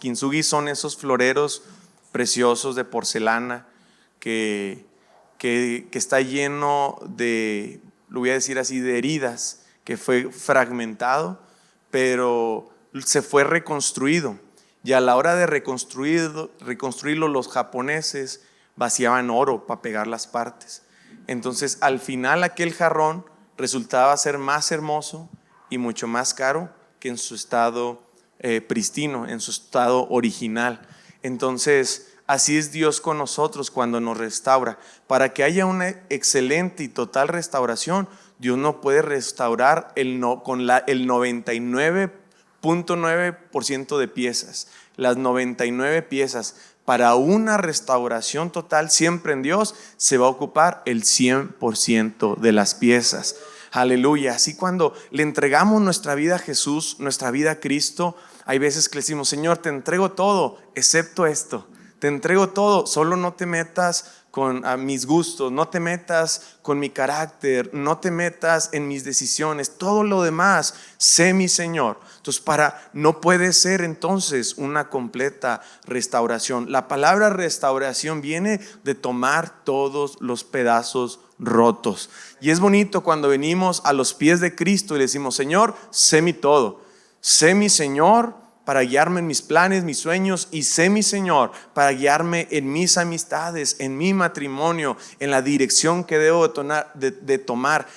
kintsugi son esos floreros preciosos de porcelana que está lleno de, lo voy a decir así, de heridas, que fue fragmentado, pero se fue reconstruido. Y a la hora de reconstruirlo, los japoneses vaciaban oro para pegar las partes. Entonces, al final, aquel jarrón resultaba ser más hermoso y mucho más caro que en su estado pristino, en su estado original. Entonces, así es Dios con nosotros cuando nos restaura. Para que haya una excelente y total restauración, Dios no puede restaurar con el 99.9% de piezas. Las 99 piezas. Para una restauración total, siempre en Dios se va a ocupar el 100% de las piezas. Aleluya. Así cuando le entregamos nuestra vida a Jesús, nuestra vida a Cristo, hay veces que le decimos: Señor, te entrego todo, excepto esto. Te entrego todo, solo no te metas a mis gustos, no te metas con mi carácter, no te metas en mis decisiones, todo lo demás, sé mi Señor. Entonces, no puede ser entonces una completa restauración. La palabra restauración viene de tomar todos los pedazos rotos. Y es bonito cuando venimos a los pies de Cristo y le decimos: Señor, sé mi todo, sé mi Señor para guiarme en mis planes, mis sueños, y sé mi Señor para guiarme en mis amistades, en mi matrimonio, en la dirección que debo de tomar.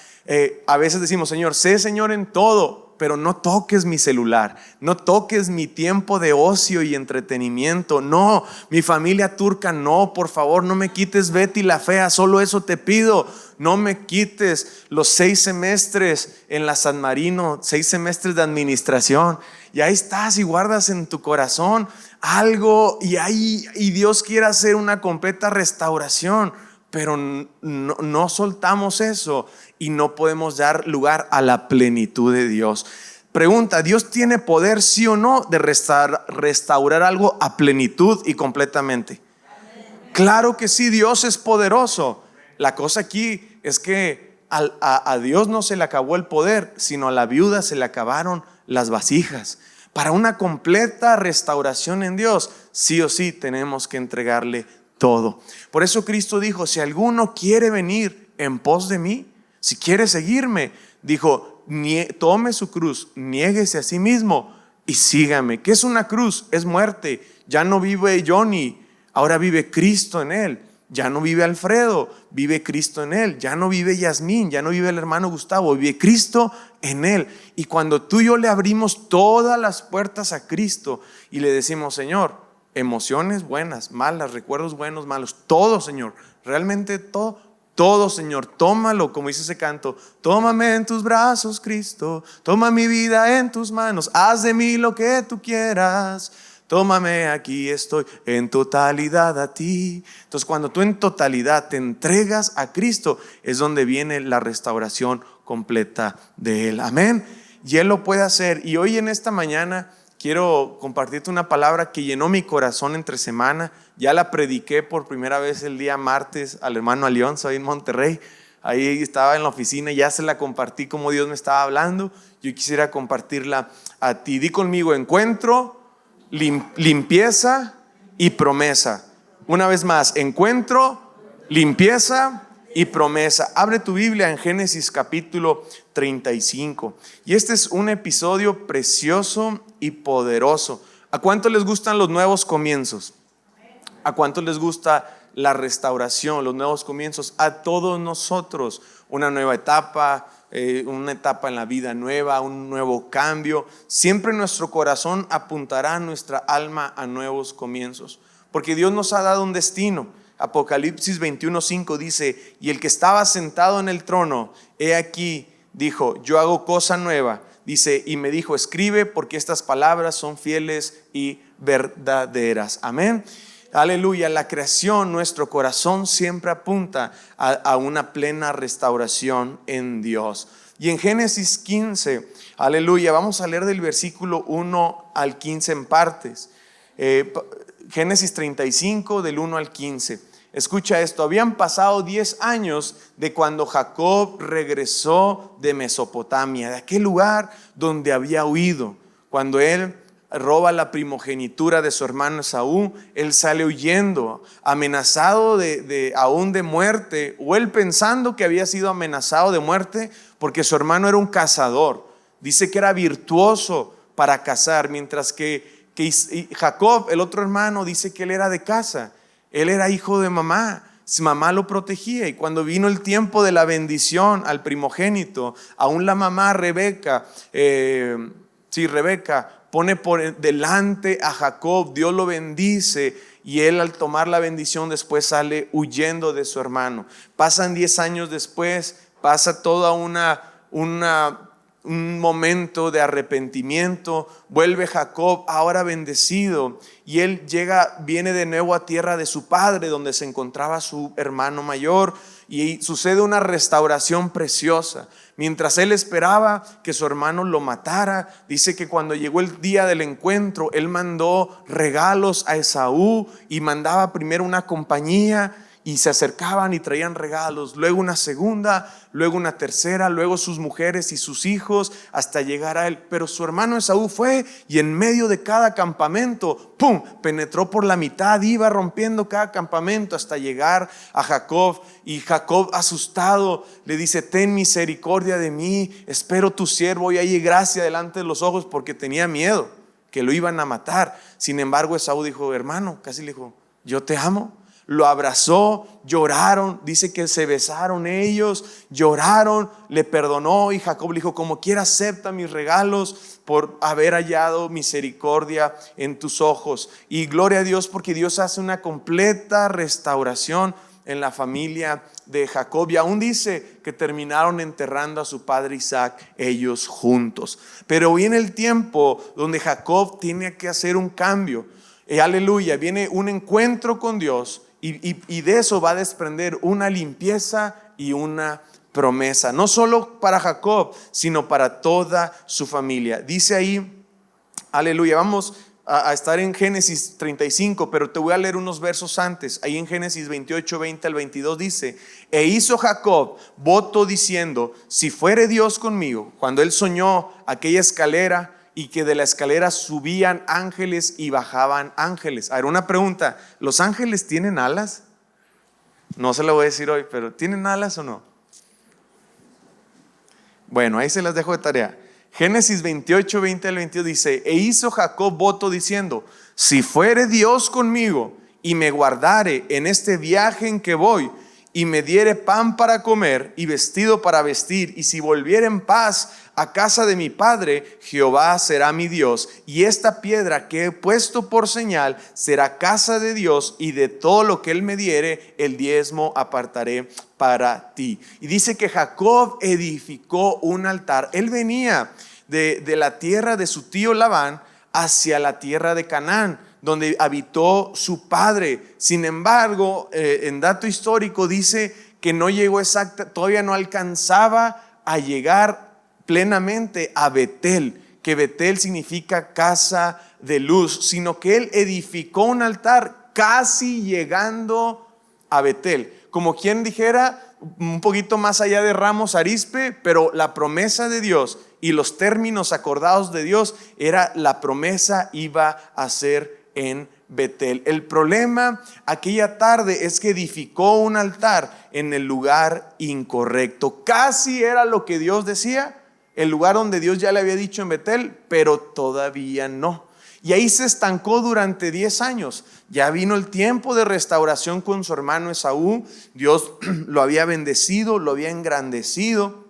A veces decimos: Señor, sé Señor en todo, pero no toques mi celular, no toques mi tiempo de ocio y entretenimiento, no, mi familia turca, no, por favor, no me quites Betty la Fea, solo eso te pido. No me quites los 6 semestres en la San Marino, 6 semestres de administración. Y ahí estás y guardas en tu corazón algo, y Dios quiere hacer una completa restauración, pero no soltamos eso y no podemos dar lugar a la plenitud de Dios. Pregunta: ¿Dios tiene poder, sí o no, de restaurar algo a plenitud y completamente? Claro que sí, Dios es poderoso. La cosa aquí es que a Dios no se le acabó el poder, sino a la viuda se le acabaron las vasijas. Para una completa restauración en Dios, sí o sí tenemos que entregarle todo. Por eso Cristo dijo: si alguno quiere venir en pos de mí, si quiere seguirme, dijo: tome su cruz, niéguese a sí mismo y sígame. ¿Qué es una cruz? Es muerte. Ya no vive Johnny, ahora vive Cristo en él. Ya no vive Alfredo, vive Cristo en él. Ya no vive Yasmín, ya no vive el hermano Gustavo, vive Cristo en él. Y cuando tú y yo le abrimos todas las puertas a Cristo y le decimos: Señor, emociones buenas, malas, recuerdos buenos, malos, todo, Señor, realmente todo, Señor, tómalo, como dice ese canto: tómame en tus brazos, Cristo, toma mi vida en tus manos, haz de mí lo que tú quieras. Tómame, aquí estoy, en totalidad a ti. Entonces, cuando tú en totalidad te entregas a Cristo, es donde viene la restauración completa de Él. Amén. Y Él lo puede hacer. Y hoy en esta mañana quiero compartirte una palabra que llenó mi corazón entre semana. Ya la prediqué por primera vez el día martes al hermano Alionso ahí en Monterrey. Ahí estaba en la oficina, ya se la compartí como Dios me estaba hablando. Yo quisiera compartirla a ti. Di conmigo: encuentro, limpieza y promesa. Una vez más: encuentro, limpieza y promesa. Abre tu Biblia en Génesis capítulo 35. Y este es un episodio precioso y poderoso. ¿A cuánto les gustan los nuevos comienzos? ¿A cuánto les gusta la restauración, los nuevos comienzos? A todos nosotros, una nueva etapa, una etapa en la vida nueva, un nuevo cambio. Siempre nuestro corazón apuntará a nuestra alma a nuevos comienzos, porque Dios nos ha dado un destino. Apocalipsis 21:5 dice: y el que estaba sentado en el trono, he aquí, dijo: yo hago cosa nueva. Dice: y me dijo: escribe, porque estas palabras son fieles y verdaderas. Amén. Aleluya. La creación, nuestro corazón siempre apunta a una plena restauración en Dios. Y en Génesis 15, aleluya, vamos a leer del versículo 1 al 15 en partes. Génesis 35 del 1 al 15. Escucha esto: habían pasado 10 años de cuando Jacob regresó de Mesopotamia, de aquel lugar donde había huido, cuando él roba la primogenitura de su hermano Esaú, él sale huyendo, amenazado aún de muerte, o él pensando que había sido amenazado de muerte porque su hermano era un cazador. Dice que era virtuoso para cazar, mientras que Jacob, el otro hermano, dice que él era de casa, él era hijo de mamá. Su mamá lo protegía, y cuando vino el tiempo de la bendición al primogénito, aún la mamá Rebeca, Rebeca pone por delante a Jacob, Dios lo bendice, y él al tomar la bendición después sale huyendo de su hermano. Pasan 10 años después, pasa toda un momento de arrepentimiento, vuelve Jacob ahora bendecido, y él viene de nuevo a tierra de su padre, donde se encontraba su hermano mayor, y sucede una restauración preciosa. Mientras él esperaba que su hermano lo matara, dice que cuando llegó el día del encuentro, él mandó regalos a Esaú, y mandaba primero una compañía, y se acercaban y traían regalos, luego una segunda, luego una tercera, luego sus mujeres y sus hijos, hasta llegar a él. Pero su hermano Esaú fue, y en medio de cada campamento, ¡pum!, penetró por la mitad, iba rompiendo cada campamento hasta llegar a Jacob. Y Jacob, asustado, le dice: ten misericordia de mí, espero tu siervo y halle gracia delante de los ojos, porque tenía miedo que lo iban a matar. Sin embargo, Esaú dijo: hermano, casi le dijo: yo te amo. Lo abrazó, lloraron, dice que se besaron ellos, lloraron, le perdonó, y Jacob le dijo: como quiera acepta mis regalos por haber hallado misericordia en tus ojos. Y gloria a Dios, porque Dios hace una completa restauración en la familia de Jacob, y aún dice que terminaron enterrando a su padre Isaac ellos juntos. Pero viene el tiempo donde Jacob tiene que hacer un cambio. Aleluya, viene un encuentro con Dios. Y de eso va a desprender una limpieza y una promesa, no solo para Jacob, sino para toda su familia. Dice ahí, aleluya, vamos a estar en Génesis 35, pero te voy a leer unos versos antes. Ahí en Génesis 28, 20 al 22 dice: e hizo Jacob voto diciendo: si fuere Dios conmigo, cuando él soñó aquella escalera, y que de la escalera subían ángeles y bajaban ángeles. A ver, una pregunta: ¿los ángeles tienen alas? No se lo voy a decir hoy, pero ¿tienen alas o no? Bueno, ahí se las dejo de tarea. Génesis 28, 20 al 22 dice: e hizo Jacob voto diciendo: si fuere Dios conmigo y me guardare en este viaje en que voy, y me diere pan para comer y vestido para vestir, y si volviere en paz a casa de mi padre, Jehová será mi Dios, y esta piedra que he puesto por señal será casa de Dios, y de todo lo que él me diere, el diezmo apartaré para ti. Y dice que Jacob edificó un altar. Él venía de la tierra de su tío Labán hacia la tierra de Canaán, donde habitó su padre. Sin embargo, en dato histórico dice que no llegó todavía no alcanzaba a llegar plenamente a Betel, que Betel significa casa de luz, sino que él edificó un altar casi llegando a Betel, como quien dijera, un poquito más allá de Ramos Arizpe, pero la promesa de Dios y los términos acordados de Dios la promesa iba a ser en Betel. El problema aquella tarde es que edificó un altar en el lugar incorrecto. Casi era lo que Dios decía, el lugar donde Dios ya le había dicho en Betel, pero todavía no. Y ahí se estancó durante 10 años. Ya vino el tiempo de restauración con su hermano Esaú. Dios lo había bendecido, lo había engrandecido.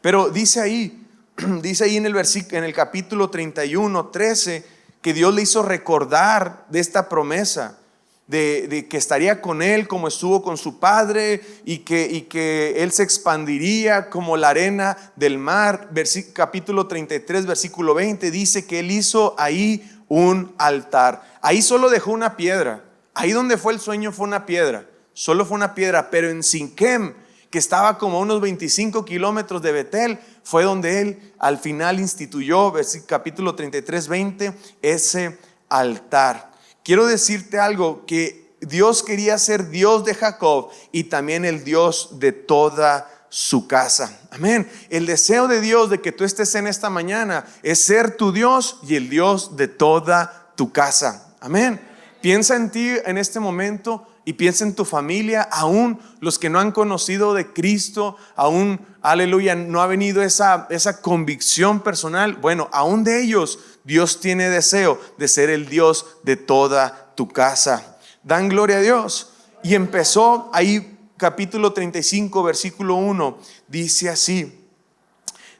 Pero dice ahí en el capítulo 31, 13, que Dios le hizo recordar de esta promesa, de que estaría con él como estuvo con su padre, y que él se expandiría como la arena del mar. Capítulo 33, versículo 20 dice que él hizo ahí un altar. Ahí solo dejó una piedra. Ahí donde fue el sueño fue una piedra, solo fue una piedra. Pero en Siquem, que estaba como a unos 25 kilómetros de Betel, fue donde él al final instituyó, capítulo 33, 20, ese altar. Quiero decirte algo, que Dios quería ser Dios de Jacob y también el Dios de toda su casa. Amén. El deseo de Dios de que tú estés en esta mañana es ser tu Dios y el Dios de toda tu casa. Amén. Piensa en ti en este momento y piensa en tu familia, aún los que no han conocido de Cristo, aún, aleluya, no ha venido esa convicción personal. Bueno, aún de ellos Dios tiene deseo de ser el Dios de toda tu casa. Dan gloria a Dios. Y empezó ahí, capítulo 35, versículo 1, dice así.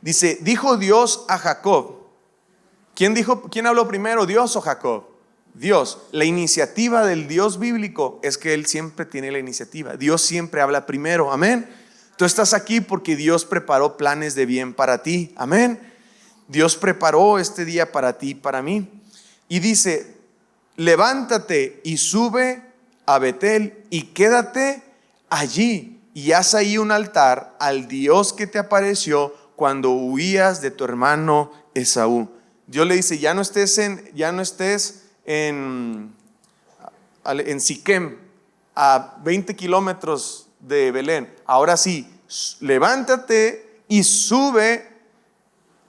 Dice, dijo Dios a Jacob. ¿Quién habló primero, Dios o Jacob? Dios. La iniciativa del Dios bíblico es que Él siempre tiene la iniciativa. Dios siempre habla primero, amén. Tú estás aquí porque Dios preparó planes de bien para ti, amén. Dios preparó este día para ti y para mí. Y dice, levántate y sube a Betel y quédate allí y haz ahí un altar al Dios que te apareció cuando huías de tu hermano Esaú. Dios le dice, ya no estés en Siquem, a 20 kilómetros de Belén. Ahora sí, levántate y sube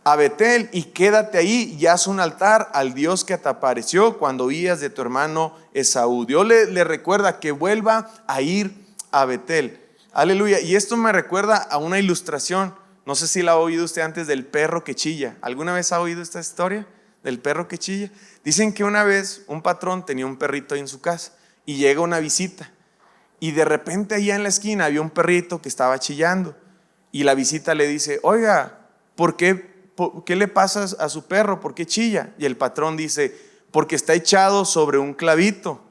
a Betel y quédate ahí y haz un altar al Dios que te apareció cuando huías de tu hermano Esaú. Dios le recuerda que vuelva a ir a Betel. Aleluya. Y esto me recuerda a una ilustración. No sé si la ha oído usted antes, del perro que chilla. ¿Alguna vez ha oído esta historia del perro que chilla? Dicen que una vez un patrón tenía un perrito ahí en su casa y llega una visita y de repente allá en la esquina había un perrito que estaba chillando y la visita le dice, oiga, ¿qué le pasa a su perro? ¿Por qué chilla? Y el patrón dice, porque está echado sobre un clavito.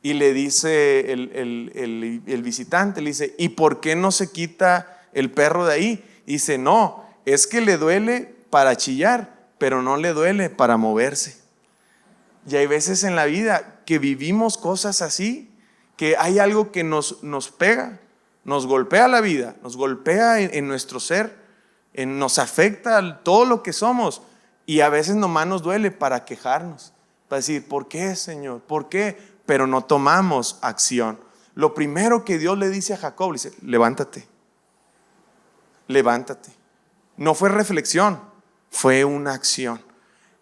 Y le dice el visitante, le dice, ¿y por qué no se quita el perro de ahí? Y dice, no, es que le duele para chillar, pero no le duele para moverse. Y hay veces en la vida que vivimos cosas así, que hay algo que nos pega, nos golpea la vida, nos golpea en nuestro ser, nos afecta todo lo que somos. Y a veces nomás nos duele para quejarnos, para decir, ¿por qué, Señor? ¿Por qué? Pero no tomamos acción. Lo primero que Dios le dice a Jacob, le dice, levántate. Levántate. No fue reflexión, fue una acción.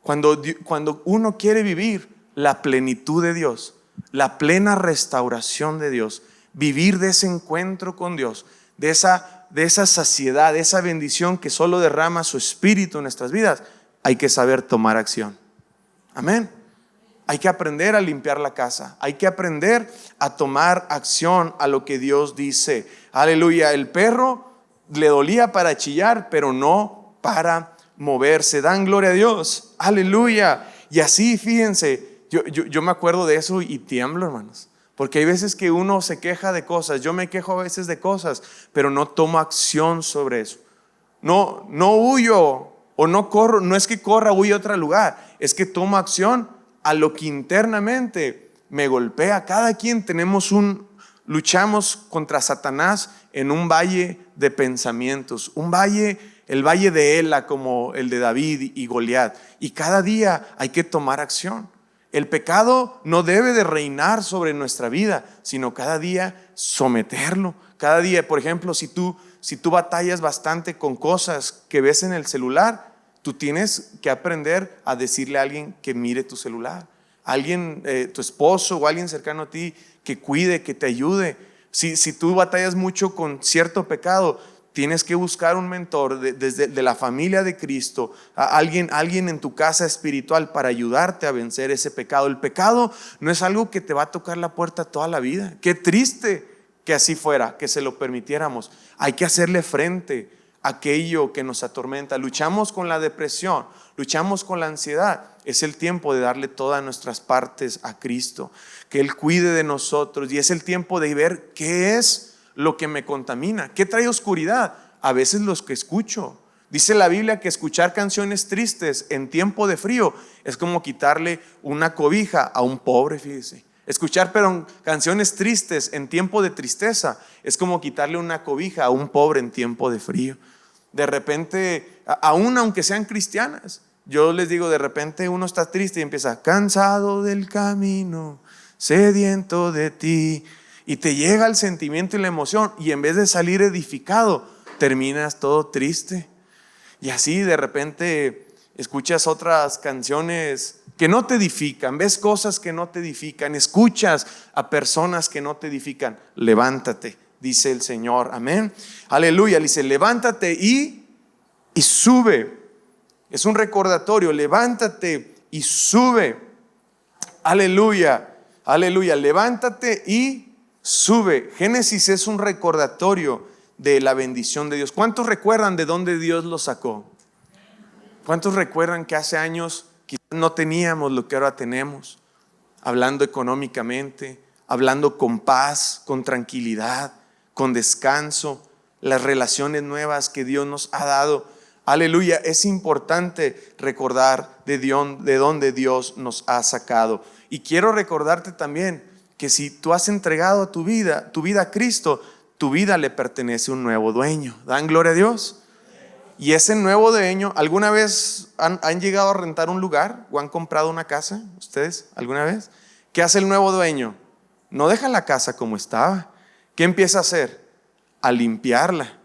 Cuando uno quiere vivir la plenitud de Dios, la plena restauración de Dios, vivir de ese encuentro con Dios, de esa saciedad, de esa bendición que solo derrama su Espíritu en nuestras vidas, hay que saber tomar acción. Amén. Hay que aprender a limpiar la casa. Hay que aprender a tomar acción a lo que Dios dice. Aleluya. El perro le dolía para chillar, pero no para moverse. Dan gloria a Dios. Aleluya. Y así, fíjense, yo me acuerdo de eso y tiemblo, hermanos. Porque hay veces que uno se queja de cosas. Yo me quejo a veces de cosas, pero no tomo acción sobre eso. No huyo o no corro. No es que corra o huya a otro lugar. Es que tomo acción a lo que internamente me golpea. Cada quien luchamos contra Satanás en un valle de pensamientos, el valle de Ela, como el de David y Goliat. Y cada día hay que tomar acción. El pecado no debe de reinar sobre nuestra vida, sino cada día someterlo. Cada día, por ejemplo, si tú batallas bastante con cosas que ves en el celular, tú tienes que aprender a decirle a alguien que mire tu celular. Alguien, tu esposo o alguien cercano a ti, que cuide, que te ayude. Si tú batallas mucho con cierto pecado, tienes que buscar un mentor de la familia de Cristo, alguien en tu casa espiritual para ayudarte a vencer ese pecado. El pecado no es algo que te va a tocar la puerta toda la vida. Qué triste que así fuera, que se lo permitiéramos. Hay que hacerle frente a aquello que nos atormenta. Luchamos con la depresión, luchamos con la ansiedad. Es el tiempo de darle todas nuestras partes a Cristo, que Él cuide de nosotros, y es el tiempo de ver qué es lo que me contamina, qué trae oscuridad. A veces los que escucho. Dice la Biblia que escuchar canciones tristes en tiempo de frío es como quitarle una cobija a un pobre, fíjese. Escuchar canciones tristes en tiempo de tristeza es como quitarle una cobija a un pobre en tiempo de frío. De repente, aún aunque sean cristianas, yo les digo, de repente uno está triste y empieza, cansado del camino, sediento de ti, y te llega el sentimiento y la emoción, y en vez de salir edificado, terminas todo triste. Y así de repente escuchas otras canciones que no te edifican, ves cosas que no te edifican, escuchas a personas que no te edifican. Levántate, dice el Señor, amén. Aleluya, dice, levántate y sube. Es un recordatorio, levántate y sube. Aleluya, aleluya, levántate y sube. Génesis es un recordatorio de la bendición de Dios. ¿Cuántos recuerdan de dónde Dios los sacó? ¿Cuántos recuerdan que hace años quizás no teníamos lo que ahora tenemos? Hablando económicamente, hablando con paz, con tranquilidad, con descanso, las relaciones nuevas que Dios nos ha dado. Aleluya, es importante recordar de dónde Dios nos ha sacado. Y quiero recordarte también que si tú has entregado tu vida a Cristo, tu vida le pertenece a un nuevo dueño. ¿Dan gloria a Dios? Y ese nuevo dueño, ¿alguna vez han llegado a rentar un lugar o han comprado una casa? ¿Ustedes alguna vez? ¿Qué hace el nuevo dueño? No deja la casa como estaba. ¿Qué empieza a hacer? A limpiarla.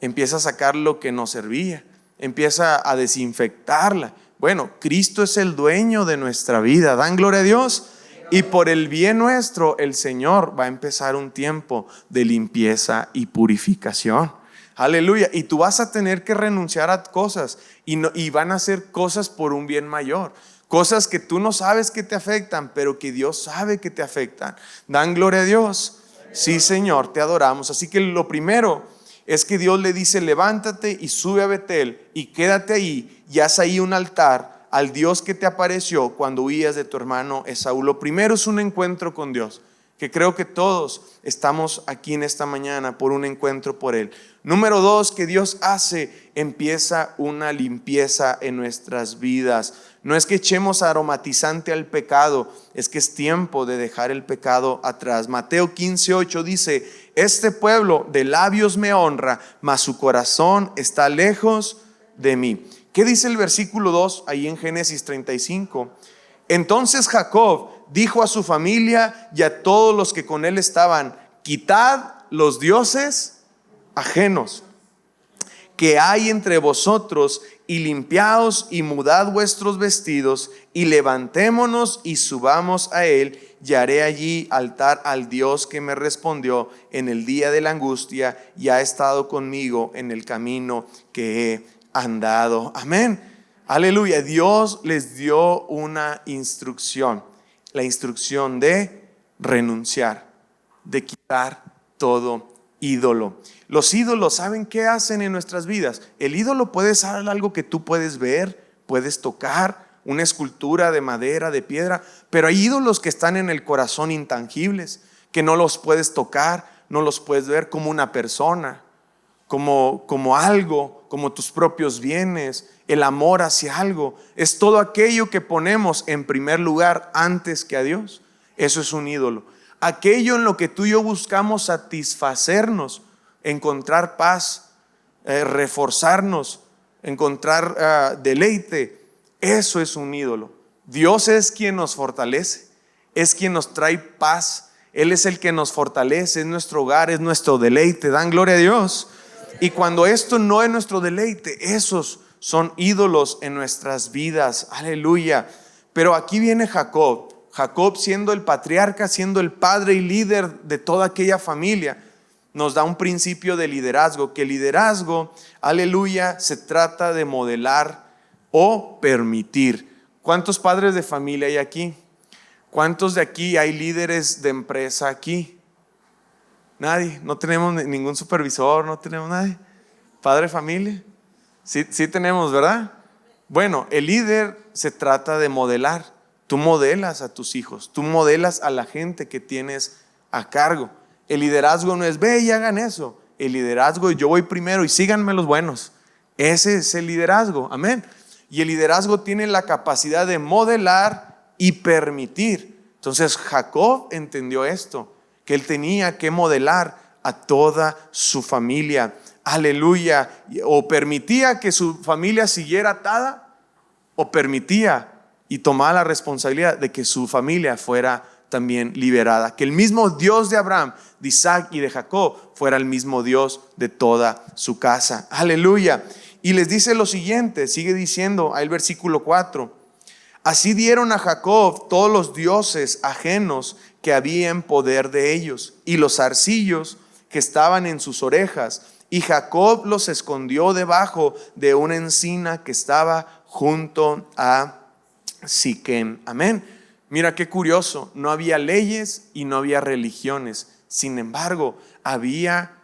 Empieza a sacar lo que no servía. Empieza a desinfectarla. Bueno, Cristo es el dueño de nuestra vida. ¿Dan gloria a Dios? Y por el bien nuestro, el Señor va a empezar un tiempo de limpieza y purificación. Aleluya. Y tú vas a tener que renunciar a cosas y van a ser cosas por un bien mayor. Cosas que tú no sabes que te afectan, pero que Dios sabe que te afectan. ¿Dan gloria a Dios? Sí, Señor, te adoramos. Así que lo primero es que Dios le dice, levántate y sube a Betel y quédate ahí y haz ahí un altar al Dios que te apareció cuando huías de tu hermano Esaú. Lo primero es un encuentro con Dios, que creo que todos estamos aquí en esta mañana por un encuentro por Él. Número 2, que Dios empieza una limpieza en nuestras vidas. No es que echemos aromatizante al pecado, es que es tiempo de dejar el pecado atrás. Mateo 15:8 dice, este pueblo de labios me honra, mas su corazón está lejos de mí. ¿Qué dice el versículo 2 ahí en Génesis 35? Entonces Jacob dijo a su familia y a todos los que con él estaban, quitad los dioses ajenos que hay entre vosotros y limpiaos y mudad vuestros vestidos y levantémonos y subamos a él y haré allí altar al Dios que me respondió en el día de la angustia y ha estado conmigo en el camino que he andado. Amén. Aleluya. Dios les dio una instrucción, la instrucción de renunciar, de quitar todo ídolo. Los ídolos, ¿saben qué hacen en nuestras vidas? El ídolo puede ser algo que tú puedes ver, puedes tocar, una escultura de madera, de piedra, pero hay ídolos que están en el corazón intangibles, que no los puedes tocar, no los puedes ver como una persona, como algo, como tus propios bienes, el amor hacia algo. Es todo aquello que ponemos en primer lugar antes que a Dios. Eso es un ídolo. Aquello en lo que tú y yo buscamos satisfacernos, encontrar paz, reforzarnos, encontrar deleite, eso es un ídolo. Dios es quien nos fortalece, es quien nos trae paz. Él es el que nos fortalece, es nuestro hogar, es nuestro deleite. Dan gloria a Dios. Y cuando esto no es nuestro deleite, esos son ídolos en nuestras vidas. Aleluya. Pero aquí viene Jacob. Jacob, siendo el patriarca, siendo el padre y líder de toda aquella familia, nos da un principio de liderazgo, que el liderazgo, aleluya, se trata de modelar o permitir. ¿Cuántos padres de familia hay aquí? ¿Cuántos de aquí hay líderes de empresa aquí? Nadie, no tenemos ningún supervisor, no tenemos nadie. ¿Padre de familia? Sí tenemos, ¿verdad? Bueno, el líder se trata de modelar. Tú modelas a tus hijos, tú modelas a la gente que tienes a cargo. El liderazgo no es ve y hagan eso. El liderazgo es yo voy primero y síganme los buenos. Ese es el liderazgo, amén. Y el liderazgo tiene la capacidad de modelar y permitir. Entonces Jacob entendió esto, que él tenía que modelar a toda su familia. Aleluya. O permitía que su familia siguiera atada, o permitía y tomaba la responsabilidad de que su familia fuera también liberada. Que el mismo Dios de Abraham, de Isaac y de Jacob fuera el mismo Dios de toda su casa. Aleluya. Y les dice lo siguiente, sigue diciendo ahí el versículo 4. Así dieron a Jacob todos los dioses ajenos que había en poder de ellos, y los zarcillos que estaban en sus orejas. Y Jacob los escondió debajo de una encina que estaba junto a Siquem. Amén. Mira qué curioso, no había leyes y no había religiones. Sin embargo, había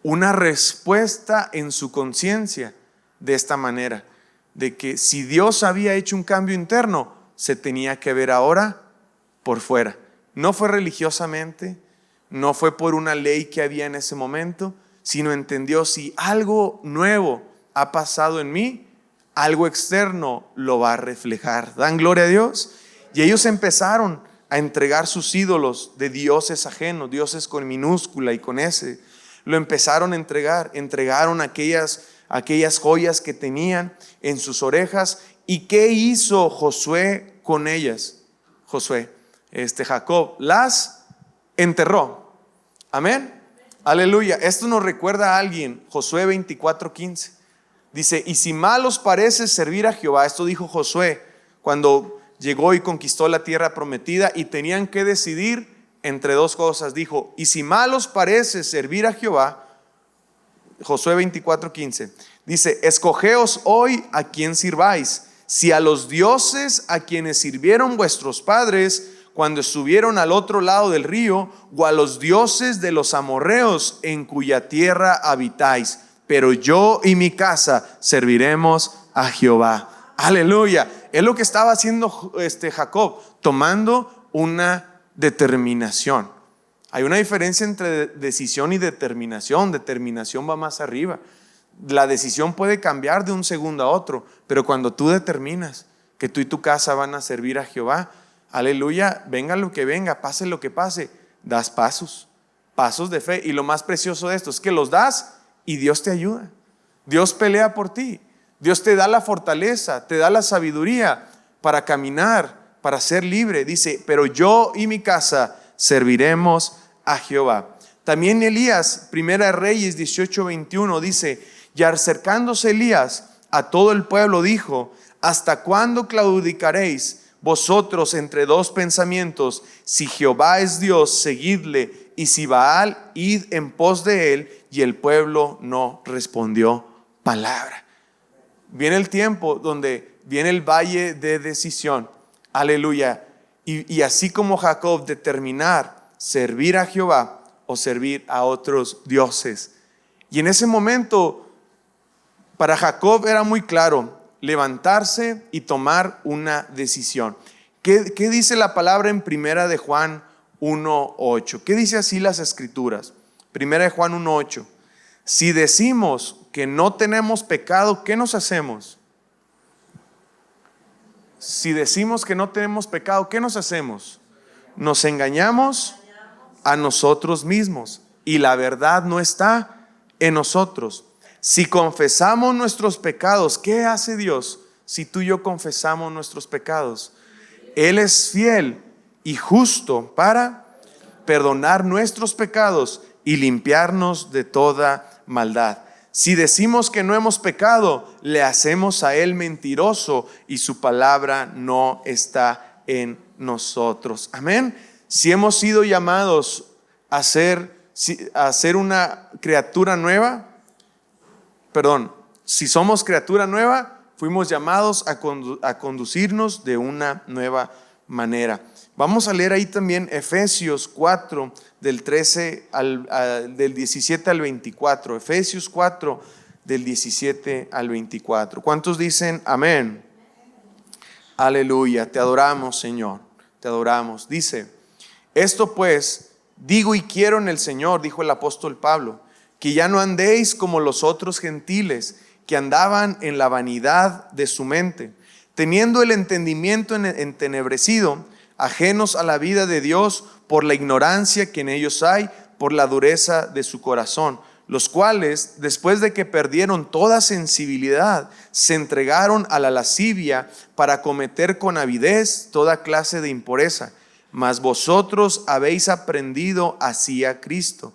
una respuesta en su conciencia de esta manera, de que si Dios había hecho un cambio interno, se tenía que ver ahora por fuera. No fue religiosamente, no fue por una ley que había en ese momento, sino entendió: si algo nuevo ha pasado en mí, algo externo lo va a reflejar. ¿Dan gloria a Dios? Y ellos empezaron a entregar sus ídolos de dioses ajenos, dioses con minúscula y con S. Lo empezaron a entregar, entregaron aquellas joyas que tenían en sus orejas. ¿Y qué hizo Josué con ellas? Jacob las enterró. Amén. Aleluya. Esto nos recuerda a alguien, Josué 24:15. Dice: y si mal os parece servir a Jehová. Esto dijo Josué cuando llegó y conquistó la tierra prometida, y tenían que decidir entre dos cosas. Dijo: y si mal os parece servir a Jehová. Josué 24:15 dice: escogeos hoy a quién sirváis, si a los dioses a quienes sirvieron vuestros padres cuando estuvieron al otro lado del río, o a los dioses de los amorreos en cuya tierra habitáis. Pero yo y mi casa serviremos a Jehová. Aleluya. Es lo que estaba haciendo Jacob, tomando una determinación. Hay una diferencia entre decisión y determinación. Determinación va más arriba. La decisión puede cambiar de un segundo a otro, pero cuando tú determinas que tú y tu casa van a servir a Jehová, aleluya, venga lo que venga, pase lo que pase, das pasos de fe. Y lo más precioso de esto es que los das y Dios te ayuda. Dios pelea por ti. Dios te da la fortaleza, te da la sabiduría para caminar, para ser libre. Dice: pero yo y mi casa serviremos a Jehová. También Elías, Primera de Reyes 18:21 dice: y acercándose Elías a todo el pueblo dijo: ¿hasta cuándo claudicaréis vosotros entre dos pensamientos? Si Jehová es Dios, seguidle, y si Baal, id en pos de él. Y el pueblo no respondió palabra. Viene el tiempo donde viene el valle de decisión. Aleluya. Y así como Jacob, determinar servir a Jehová o servir a otros dioses. Y en ese momento, para Jacob era muy claro levantarse y tomar una decisión. ¿Qué dice la palabra en Primera de Juan 1:8? ¿Qué dice así las escrituras? Primera de Juan 1:8. Si decimos que no tenemos pecado, ¿qué nos hacemos? Si decimos que no tenemos pecado, ¿qué nos hacemos? Nos engañamos a nosotros mismos y la verdad no está en nosotros. Si confesamos nuestros pecados, ¿qué hace Dios si tú y yo confesamos nuestros pecados? Él es fiel y justo para perdonar nuestros pecados y limpiarnos de toda maldad. Si decimos que no hemos pecado, le hacemos a Él mentiroso y su palabra no está en nosotros. Amén. Si hemos sido llamados a ser una criatura nueva, si somos criatura nueva, fuimos llamados a conducirnos de una nueva manera. Vamos a leer ahí también Efesios 4, del 17 al 24. Efesios 4, del 17 al 24. ¿Cuántos dicen amén? Aleluya, te adoramos, Señor, te adoramos. Dice: esto pues digo y quiero en el Señor, dijo el apóstol Pablo, que ya no andéis como los otros gentiles que andaban en la vanidad de su mente, teniendo el entendimiento entenebrecido, ajenos a la vida de Dios por la ignorancia que en ellos hay, por la dureza de su corazón, los cuales, después de que perdieron toda sensibilidad, se entregaron a la lascivia para cometer con avidez toda clase de impureza. Mas vosotros habéis aprendido así a Cristo.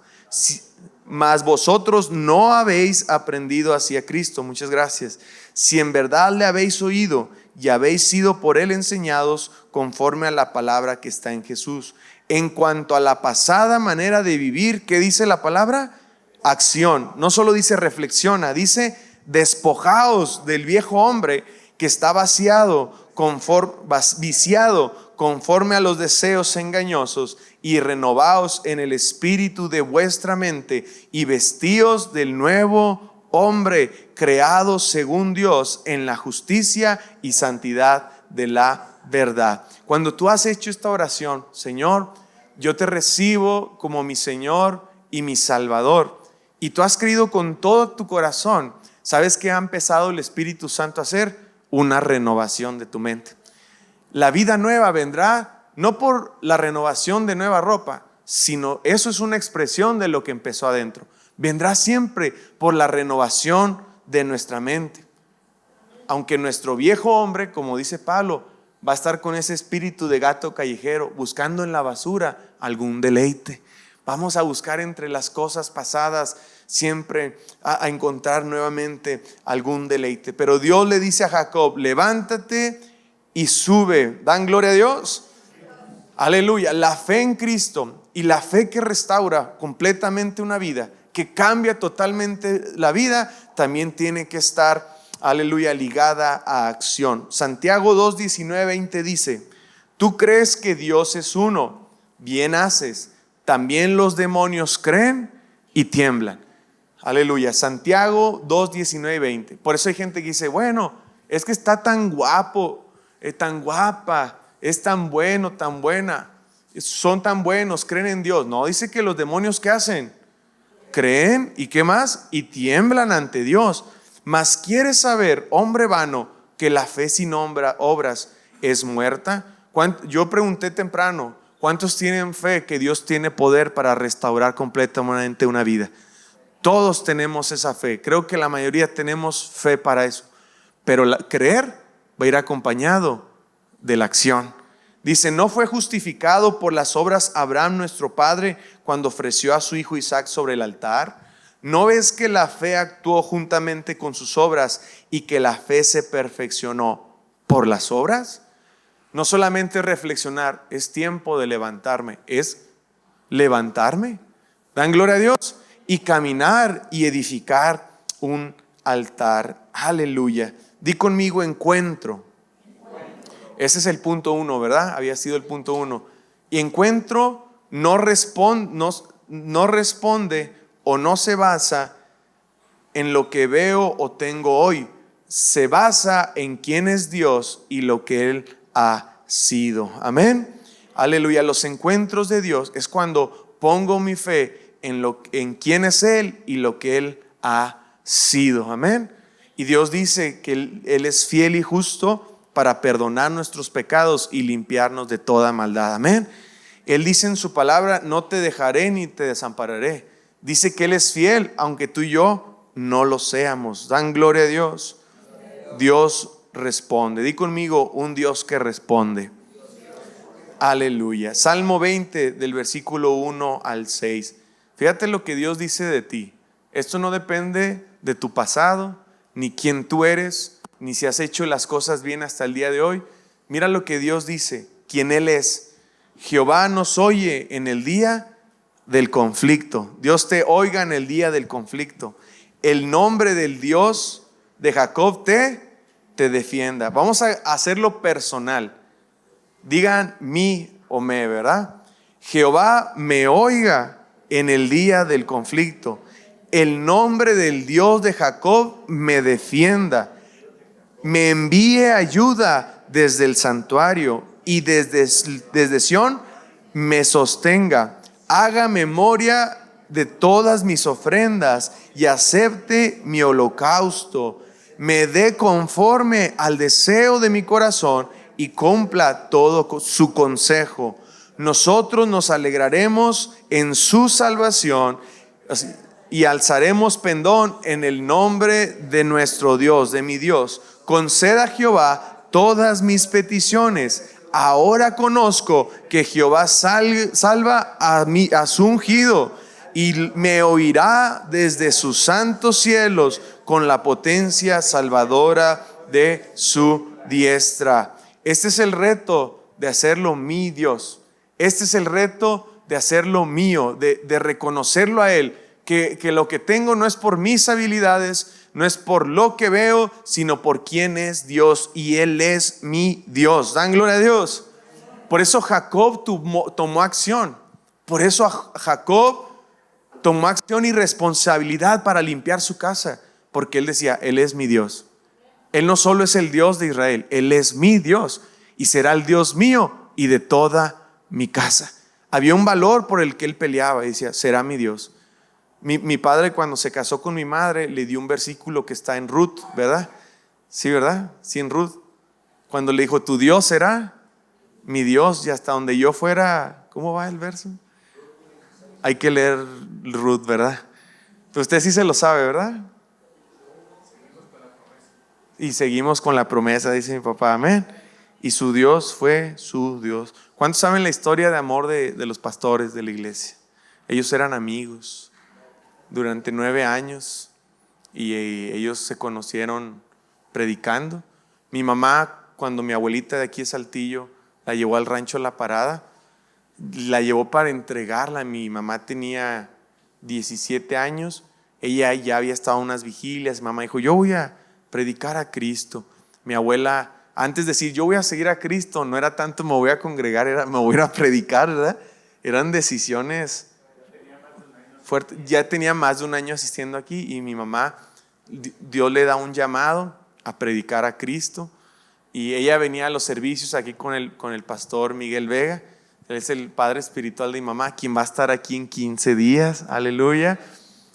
Mas vosotros no habéis aprendido así a Cristo. Muchas gracias. Si en verdad le habéis oído y habéis sido por él enseñados conforme a la palabra que está en Jesús. En cuanto a la pasada manera de vivir, ¿qué dice la palabra? Acción. No solo dice reflexiona, dice despojaos del viejo hombre que está viciado conforme a los deseos engañosos, y renovaos en el espíritu de vuestra mente, y vestíos del nuevo hombre, creado según Dios en la justicia y santidad de la verdad. Cuando tú has hecho esta oración, Señor, yo te recibo como mi Señor y mi Salvador, y tú has creído con todo tu corazón, ¿sabes qué ha empezado el Espíritu Santo a hacer? Una renovación de tu mente. La vida nueva vendrá no por la renovación de nueva ropa, sino eso es una expresión de lo que empezó adentro. Vendrá siempre por la renovación de nuestra mente. Aunque nuestro viejo hombre, como dice Pablo, va a estar con ese espíritu de gato callejero, buscando en la basura algún deleite. Vamos a buscar entre las cosas pasadas siempre a encontrar nuevamente algún deleite. Pero Dios le dice a Jacob, levántate y sube. ¿Dan gloria a Dios? Aleluya. La fe en Cristo y la fe que restaura completamente una vida, que cambia totalmente la vida, también tiene que estar, aleluya, ligada a acción. Santiago 2, 19, 20 dice, tú crees que Dios es uno, bien haces. También los demonios creen y tiemblan. Aleluya. Santiago 2, 19 y 20. Por eso hay gente que dice, bueno, es que está tan guapo, es tan guapa, es tan bueno, tan buena, son tan buenos, creen en Dios. No, dice que los demonios, ¿qué hacen? Creen y ¿qué más? Y tiemblan ante Dios. Mas ¿quieres saber, hombre vano, que la fe sin obras es muerta? Yo pregunté temprano, ¿cuántos tienen fe que Dios tiene poder para restaurar completamente una vida? Todos tenemos esa fe. Creo que la mayoría tenemos fe para eso. Pero creer va a ir acompañado de la acción. Dice, ¿no fue justificado por las obras Abraham nuestro padre cuando ofreció a su hijo Isaac sobre el altar? ¿No ves que la fe actuó juntamente con sus obras y que la fe se perfeccionó por las obras? No solamente reflexionar, es tiempo de levantarme, es levantarme. Dan gloria a Dios. Y caminar y edificar un altar. Aleluya. Di conmigo encuentro. Ese es el punto 1, ¿verdad? Había sido el punto 1. Y encuentro no responde o no se basa en lo que veo o tengo hoy. Se basa en quién es Dios y lo que Él ha sido. Amén. Aleluya. Los encuentros de Dios es cuando pongo mi fe en quién es Él y lo que Él ha sido. Amén. Y Dios dice que Él es fiel y justo para perdonar nuestros pecados y limpiarnos de toda maldad. Amén. Él dice en su palabra, no te dejaré ni te desampararé. Dice que Él es fiel, aunque tú y yo no lo seamos. Dan gloria a Dios. Dios responde. Di conmigo, un Dios que responde. Aleluya. Salmo 20 del versículo 1 al 6. Fíjate lo que Dios dice de ti. Esto no depende de tu pasado, ni quién tú eres, ni si has hecho las cosas bien hasta el día de hoy. Mira lo que Dios dice, quién Él es. Jehová nos oye en el día del conflicto. Dios te oiga en el día del conflicto. El nombre del Dios de Jacob te defienda. Vamos a hacerlo personal. Digan mi o me, ¿verdad? Jehová me oiga en el día del conflicto. El nombre del Dios de Jacob me defienda. Me envíe ayuda desde el santuario y desde Sión me sostenga. Haga memoria de todas mis ofrendas y acepte mi holocausto. Me dé conforme al deseo de mi corazón y cumpla todo su consejo. Nosotros nos alegraremos en su salvación. y alzaremos pendón en el nombre de nuestro Dios, de mi Dios. Conceda a Jehová todas mis peticiones. Ahora conozco que Jehová salva a su ungido y me oirá desde sus santos cielos con la potencia salvadora de su diestra. Este es el reto de hacerlo mi Dios. Este es el reto de hacerlo mío, de reconocerlo a Él, que lo que tengo no es por mis habilidades, no es por lo que veo, sino por quién es Dios, y Él es mi Dios. Dan gloria a Dios. Por eso Jacob tomó acción. Por eso Jacob tomó acción y responsabilidad para limpiar su casa, porque él decía, Él es mi Dios. Él no solo es el Dios de Israel, Él es mi Dios y será el Dios mío y de toda mi casa. Había un valor por el que él peleaba y decía, será mi Dios. Mi padre, cuando se casó con mi madre, le dio un versículo que está en Ruth, ¿verdad? Sí, ¿verdad? Sí, en Ruth. Cuando le dijo, tu Dios será mi Dios, y hasta donde yo fuera. ¿Cómo va el verso? Hay que leer Ruth, ¿verdad? Pero usted sí se lo sabe, ¿verdad? Y seguimos con la promesa, dice mi papá, amén. Y su Dios fue su Dios. ¿Cuántos saben la historia de amor de los pastores de la iglesia? Ellos eran amigos durante 9 años y ellos se conocieron predicando. Mi mamá, cuando mi abuelita de aquí de Saltillo la llevó al rancho La Parada, la llevó para entregarla. Mi mamá tenía 17 años, ella ya había estado en unas vigilias. Mi mamá dijo, yo voy a predicar a Cristo. Mi abuela, antes de decir yo voy a seguir a Cristo, no era tanto me voy a congregar, era me voy a ir a predicar, ¿verdad? Eran decisiones fuertes. Ya tenía más de un año asistiendo aquí y mi mamá, Dios le da un llamado a predicar a Cristo y ella venía a los servicios aquí con el pastor Miguel Vega. Él es el padre espiritual de mi mamá, quien va a estar aquí en 15 días, aleluya,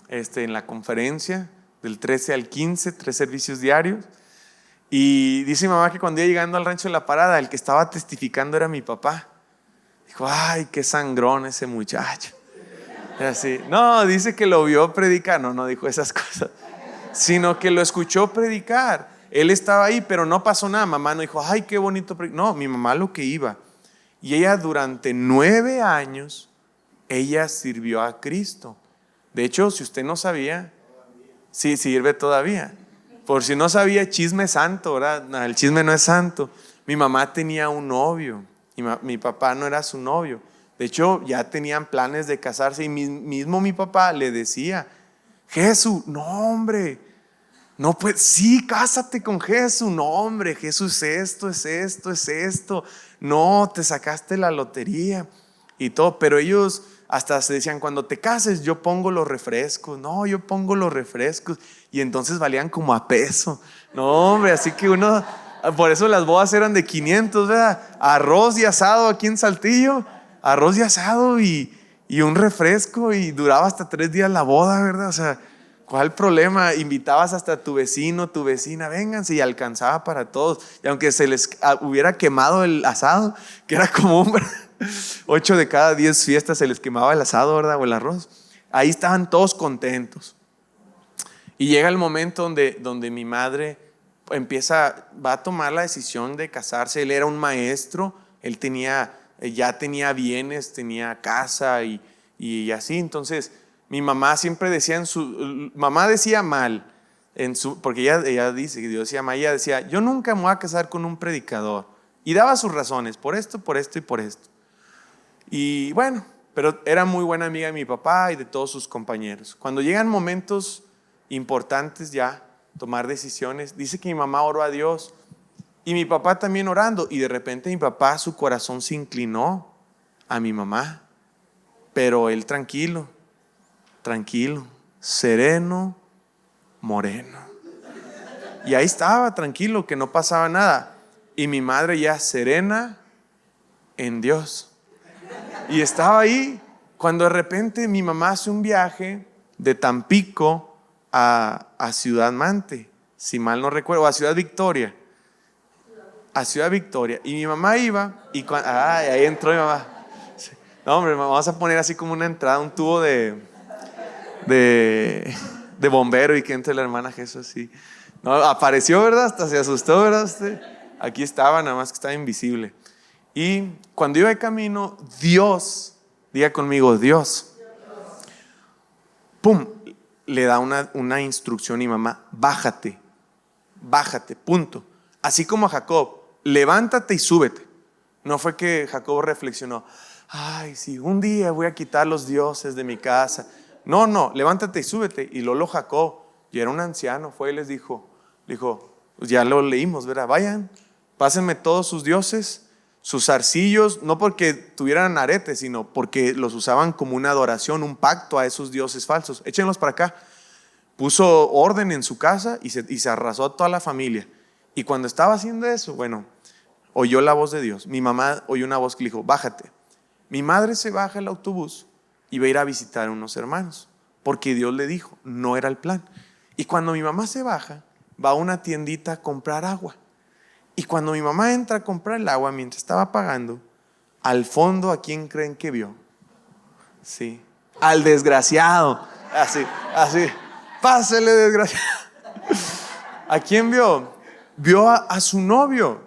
en la conferencia del 13 al 15, 3 servicios diarios. Y dice mi mamá que cuando iba llegando al rancho de La Parada, el que estaba testificando era mi papá. Dijo, ay, qué sangrón ese muchacho. Era así. No, dice que lo vio predicar, no dijo esas cosas, sino que lo escuchó predicar. Él estaba ahí, pero no pasó nada. Mamá no dijo, ay, qué bonito predicar. No, mi mamá lo que iba. Y ella durante 9 años, ella sirvió a Cristo. De hecho, si usted no sabía, sí, sirve todavía. Por si no sabía, chisme santo, ¿verdad? No, el chisme no es santo. Mi mamá tenía un novio y mi papá no era su novio. De hecho, ya tenían planes de casarse y mismo mi papá le decía, Jesús, no hombre, no pues sí, cásate con Jesús. No hombre, Jesús es esto. No, te sacaste la lotería y todo. Pero ellos hasta se decían, cuando te cases yo pongo los refrescos. No, yo pongo los refrescos. Y entonces valían como a peso. No hombre, así que por eso las bodas eran de 500, ¿verdad? Arroz y asado aquí en Saltillo. Arroz y asado y un refresco, y duraba hasta 3 días la boda, ¿verdad? O sea, ¿cuál problema? Invitabas hasta tu vecino, tu vecina, vénganse, y alcanzaba para todos. Y aunque se les hubiera quemado el asado, que era común, 8 de cada 10 fiestas se les quemaba el asado, ¿verdad? O el arroz. Ahí estaban todos contentos. Y llega el momento donde mi madre va a tomar la decisión de casarse. Él era un maestro, él ya tenía bienes, tenía casa y así. Entonces mi mamá siempre decía mamá decía mal porque ella dice que Dios decía mal. Ella decía, yo nunca me voy a casar con un predicador, y daba sus razones, por esto y por esto. Y bueno, pero era muy buena amiga de mi papá y de todos sus compañeros. Cuando llegan momentos importantes, ya tomar decisiones, dice que mi mamá oró a Dios y mi papá también orando, y de repente mi papá, su corazón se inclinó a mi mamá, pero él tranquilo, sereno, moreno, y ahí estaba tranquilo, que no pasaba nada. Y mi madre ya serena en Dios, y estaba ahí cuando de repente mi mamá hace un viaje de Tampico a Ciudad Mante, si mal no recuerdo, a Ciudad Victoria. Y mi mamá iba y ahí entró mi mamá. No hombre, vamos a poner así como una entrada, un tubo de de bombero y que entre la hermana Jesús así. No, apareció, ¿verdad? Hasta se asustó, ¿verdad? Aquí estaba, nada más que estaba invisible. Y cuando iba de camino, Dios, diga conmigo, Dios, pum, le da una instrucción a mi mamá: bájate, punto. Así como a Jacob, levántate y súbete. No fue que Jacob reflexionó: ay, sí, un día voy a quitar los dioses de mi casa. No, levántate y súbete. Y Lolo Jacob, y era un anciano, fue y les dijo, pues ya lo leímos, ¿verdad? Vayan, pásenme todos sus dioses, sus zarcillos, no porque tuvieran aretes, sino porque los usaban como una adoración, un pacto a esos dioses falsos. Échenlos para acá. Puso orden en su casa y se arrasó a toda la familia. Y cuando estaba haciendo eso, bueno, oyó la voz de Dios. Mi mamá oyó una voz que le dijo: bájate. Mi madre se baja del autobús y va a ir a visitar a unos hermanos, porque Dios le dijo, no era el plan. Y cuando mi mamá se baja, va a una tiendita a comprar agua. Y cuando mi mamá entra a comprar el agua, mientras estaba pagando, al fondo, ¿a quién creen que vio? Sí, al desgraciado. Así. Pásele, desgraciado. ¿A quién vio? Vio a su novio.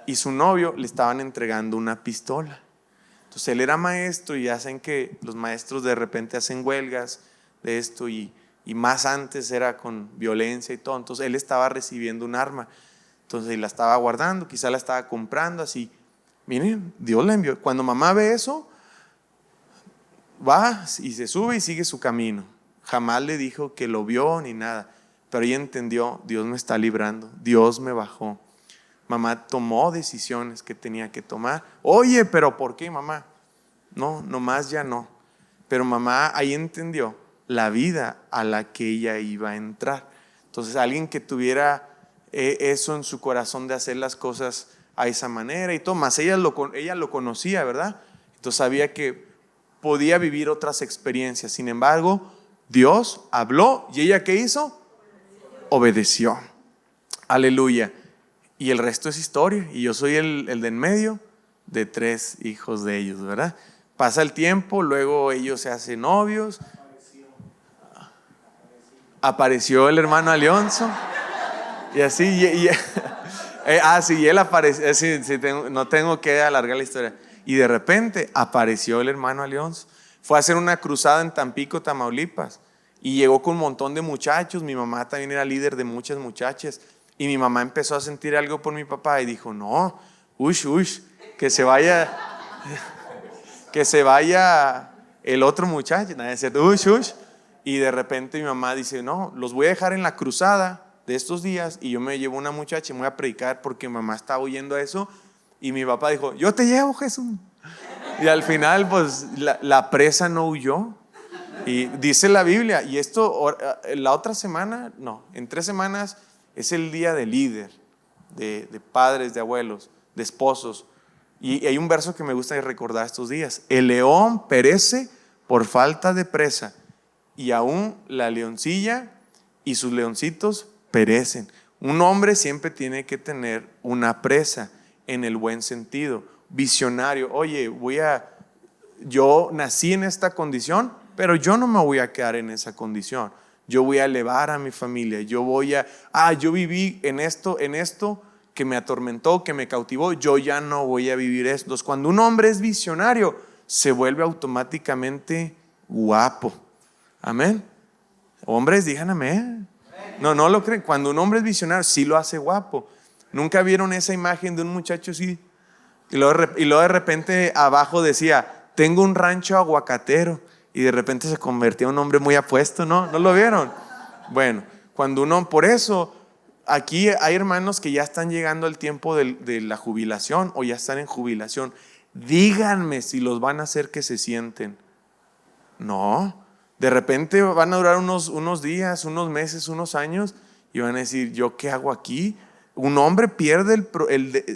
Y su novio le estaban entregando una pistola. Entonces él era maestro, y hacen que los maestros de repente hacen huelgas de esto, y más antes era con violencia y todo. Entonces él estaba recibiendo un arma. Entonces la estaba guardando, quizá la estaba comprando así. Miren, Dios la envió. Cuando mamá ve eso, va y se sube y sigue su camino. Jamás le dijo que lo vio ni nada, pero ella entendió: Dios me está librando, Dios me bajó. Mamá tomó decisiones que tenía que tomar. Oye, pero ¿por qué, mamá? No, nomás ya no. Pero mamá ahí entendió la vida a la que ella iba a entrar. Entonces alguien que tuviera eso en su corazón de hacer las cosas a esa manera y todo, más ella lo conocía, ¿verdad? Entonces sabía que podía vivir otras experiencias. Sin embargo, Dios habló, y ella ¿qué hizo? Obedeció. Aleluya. Y el resto es historia. Y yo soy el de en medio de 3 hijos de ellos, ¿verdad? Pasa el tiempo, luego ellos se hacen novios. Apareció el hermano Alonso. Y así, sí, él apareció. No tengo que alargar la historia. Y de repente apareció el hermano Alonso. Fue a hacer una cruzada en Tampico, Tamaulipas. Y llegó con un montón de muchachos. Mi mamá también era líder de muchas muchachas. Y mi mamá empezó a sentir algo por mi papá y dijo: no, que se vaya el otro muchacho. Y de repente mi mamá dice: no, los voy a dejar en la cruzada de estos días, y yo me llevo una muchacha y me voy a predicar, porque mamá estaba oyendo eso. Y mi papá dijo: yo te llevo, Jesús. Y al final, pues la presa no huyó. Y dice la Biblia, y esto la otra semana, no, en 3 semanas es el día del líder, de padres, de abuelos, de esposos. Y hay un verso que me gusta recordar estos días: el león perece por falta de presa, y aún la leoncilla y sus leoncitos perecen. Un hombre siempre tiene que tener una presa, en el buen sentido, visionario. Oye, yo nací en esta condición, pero yo no me voy a quedar en esa condición. Yo voy a elevar a mi familia. Yo viví en esto que me atormentó, que me cautivó. Yo ya no voy a vivir esto. Entonces, cuando un hombre es visionario, se vuelve automáticamente guapo. Amén. Hombres, digan amén. No lo creen. Cuando un hombre es visionario, sí lo hace guapo. ¿Nunca vieron esa imagen de un muchacho así? Y luego de repente abajo decía: tengo un rancho aguacatero. Y de repente se convertía en un hombre muy apuesto, ¿no? ¿No lo vieron? Bueno, por eso, aquí hay hermanos que ya están llegando al tiempo de la jubilación, o ya están en jubilación. Díganme si los van a hacer que se sienten. No, de repente van a durar unos días, unos meses, unos años, y van a decir: ¿yo qué hago aquí? Un hombre pierde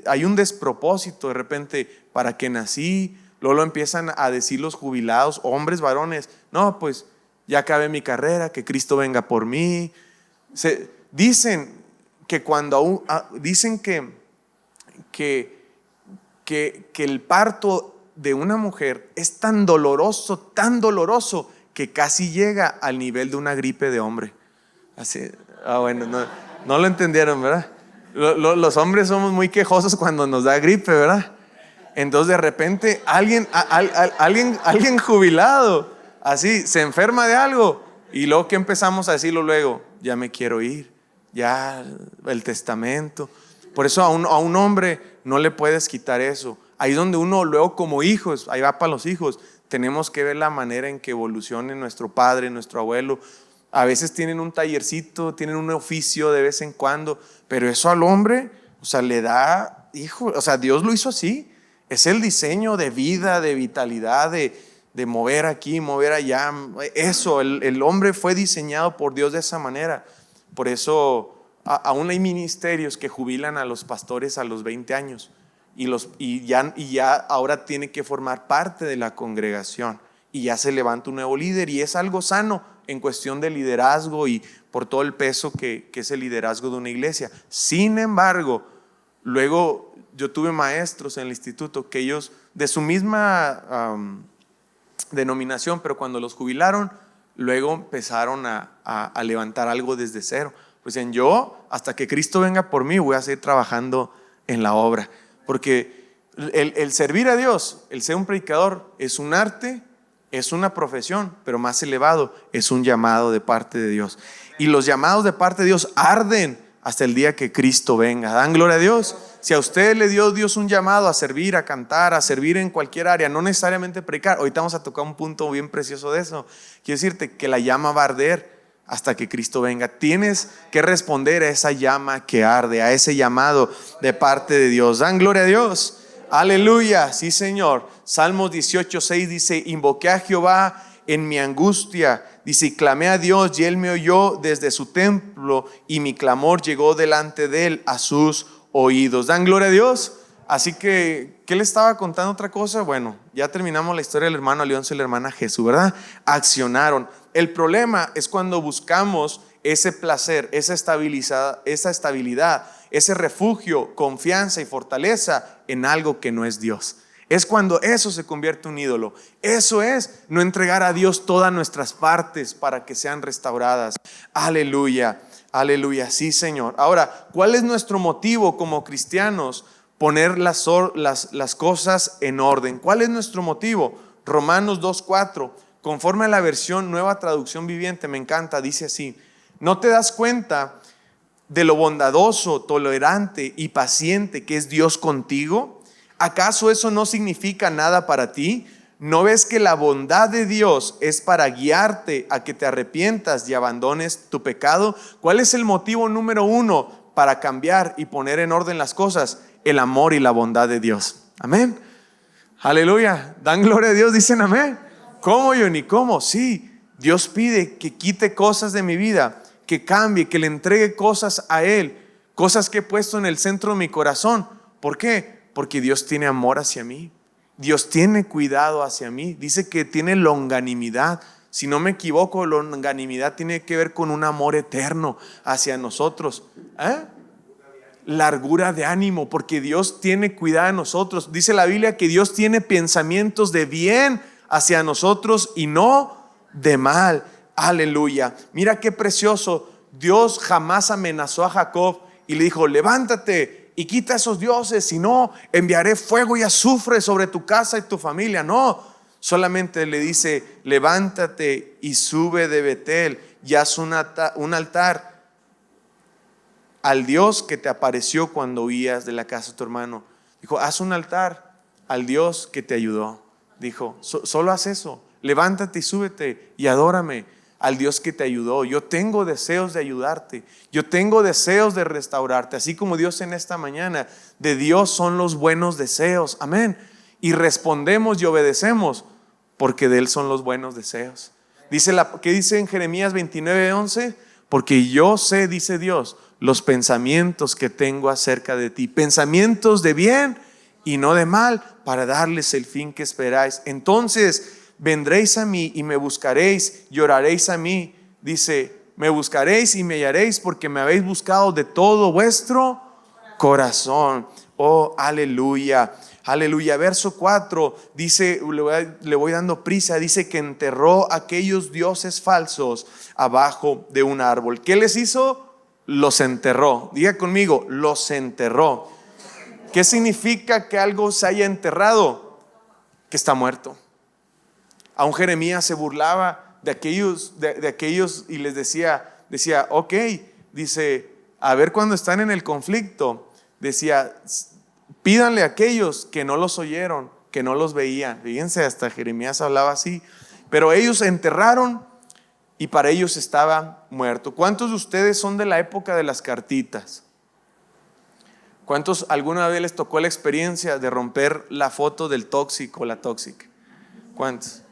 hay un despropósito de repente. ¿Para qué nací? Luego lo empiezan a decir los jubilados, hombres, varones: no, pues ya acabé mi carrera, que Cristo venga por mí. Dicen que que el parto de una mujer es tan doloroso, que casi llega al nivel de una gripe de hombre. Así, bueno, no lo entendieron, ¿verdad? Los hombres somos muy quejosos cuando nos da gripe, ¿verdad? Entonces de repente alguien jubilado, así, se enferma de algo y luego que empezamos a decirlo luego, ya me quiero ir, ya el testamento. Por eso a un hombre no le puedes quitar eso. Ahí es donde uno luego como hijos, ahí va para los hijos, tenemos que ver la manera en que evolucione nuestro padre, nuestro abuelo. A veces tienen un tallercito, tienen un oficio de vez en cuando, pero eso al hombre, o sea, le da, hijo, o sea, Dios lo hizo así. Es el diseño de vida, de vitalidad, de mover aquí, mover allá. Eso, el hombre fue diseñado por Dios de esa manera. Por eso aún hay ministerios que jubilan a los pastores a los 20 años y ya ahora tiene que formar parte de la congregación y ya se levanta un nuevo líder y es algo sano en cuestión de liderazgo y por todo el peso que es el liderazgo de una iglesia. Sin embargo, luego yo tuve maestros en el instituto que ellos de su misma denominación, pero cuando los jubilaron, luego empezaron a levantar algo desde cero. Pues dicen, yo hasta que Cristo venga por mí voy a seguir trabajando en la obra, porque el servir a Dios, el ser un predicador es un arte, es una profesión, pero más elevado es un llamado de parte de Dios. Y los llamados de parte de Dios arden hasta el día que Cristo venga. Dan gloria a Dios. Si a usted le dio Dios un llamado a servir, a cantar, a servir en cualquier área, no necesariamente predicar. Ahorita vamos a tocar un punto bien precioso de eso. Quiero decirte que la llama va a arder hasta que Cristo venga. Tienes que responder a esa llama que arde, a ese llamado de parte de Dios. Dan gloria a Dios. Aleluya, sí Señor. Salmos 18:6 dice, invoqué a Jehová en mi angustia, dice, y clamé a Dios y Él me oyó desde su templo y mi clamor llegó delante de Él a sus oídos. Dan gloria a Dios. Así que, ¿qué le estaba contando otra cosa? Bueno, ya terminamos la historia del hermano Leoncio y la hermana Jesús, ¿verdad? Accionaron. El problema es cuando buscamos ese placer, esa estabilidad, ese refugio, confianza y fortaleza en algo que no es Dios. Es cuando eso se convierte en un ídolo. Eso es no entregar a Dios todas nuestras partes para que sean restauradas. Aleluya, aleluya, sí Señor. Ahora, ¿cuál es nuestro motivo como cristianos? Poner las cosas en orden. ¿Cuál es nuestro motivo? Romanos 2:4, conforme a la versión Nueva Traducción Viviente, me encanta, dice así: ¿no te das cuenta de lo bondadoso, tolerante y paciente que es Dios contigo? ¿Acaso eso no significa nada para ti? ¿No ves que la bondad de Dios es para guiarte a que te arrepientas y abandones tu pecado? ¿Cuál es el motivo número uno para cambiar y poner en orden las cosas? El amor y la bondad de Dios. Amén. Aleluya. Dan gloria a Dios, dicen amén. ¿Cómo, Johnny? ¿Cómo? Sí, Dios pide que quite cosas de mi vida, que cambie, que le entregue cosas a Él, cosas que he puesto en el centro de mi corazón. ¿Por qué? Porque Dios tiene amor hacia mí. Dios tiene cuidado hacia mí. Dice que tiene longanimidad. Si no me equivoco, longanimidad tiene que ver con un amor eterno hacia nosotros. Largura de ánimo, porque Dios tiene cuidado de nosotros. Dice la Biblia que Dios tiene pensamientos de bien hacia nosotros y no de mal. Aleluya. Mira qué precioso. Dios jamás amenazó a Jacob y le dijo: levántate y quita esos dioses, si no enviaré fuego y azufre sobre tu casa y tu familia. No, solamente le dice: levántate y sube de Betel y haz un altar al Dios que te apareció cuando huías de la casa de tu hermano. Dijo: haz un altar al Dios que te ayudó. Dijo: solo haz eso, levántate y súbete y adórame al Dios que te ayudó. Yo tengo deseos de ayudarte, yo tengo deseos de restaurarte, así como Dios en esta mañana. De Dios son los buenos deseos, amén. Y respondemos y obedecemos porque de Él son los buenos deseos. ¿Qué dice en Jeremías 29:11? Porque yo sé, dice Dios, los pensamientos que tengo acerca de ti, pensamientos de bien y no de mal, para darles el fin que esperáis. Entonces vendréis a mí y me buscaréis y oraréis a mí. Dice: me buscaréis y me hallaréis, porque me habéis buscado de todo vuestro corazón. Oh, aleluya. Aleluya. Verso 4 dice, le voy dando prisa, dice que enterró a aquellos dioses falsos abajo de un árbol. ¿Qué les hizo? Los enterró. Diga conmigo, los enterró. ¿Qué significa que algo se haya enterrado? Que está muerto. Aún Jeremías se burlaba de aquellos y les decía, ok, dice, a ver cuando están en el conflicto, decía, pídanle a aquellos que no los oyeron, que no los veían. Fíjense, hasta Jeremías hablaba así. Pero ellos se enterraron y para ellos estaba muerto. ¿Cuántos de ustedes son de la época de las cartitas? ¿Cuántos alguna vez les tocó la experiencia de romper la foto del tóxico o la tóxica? ¿Cuántos?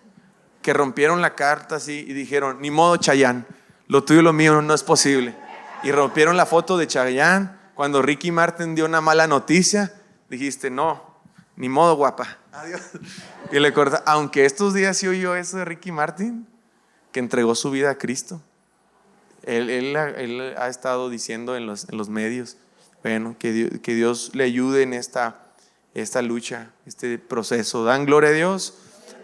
Que rompieron la carta así y dijeron, ni modo Chayanne, lo tuyo y lo mío no es posible. Y rompieron la foto de Chayanne. Cuando Ricky Martin dio una mala noticia, dijiste, no, ni modo guapa, adiós. Y le corta, aunque estos días sí oyó eso de Ricky Martin, que entregó su vida a Cristo. Él ha estado diciendo en los medios, bueno, que Dios le ayude en esta lucha, este proceso. ¿Dan gloria a Dios?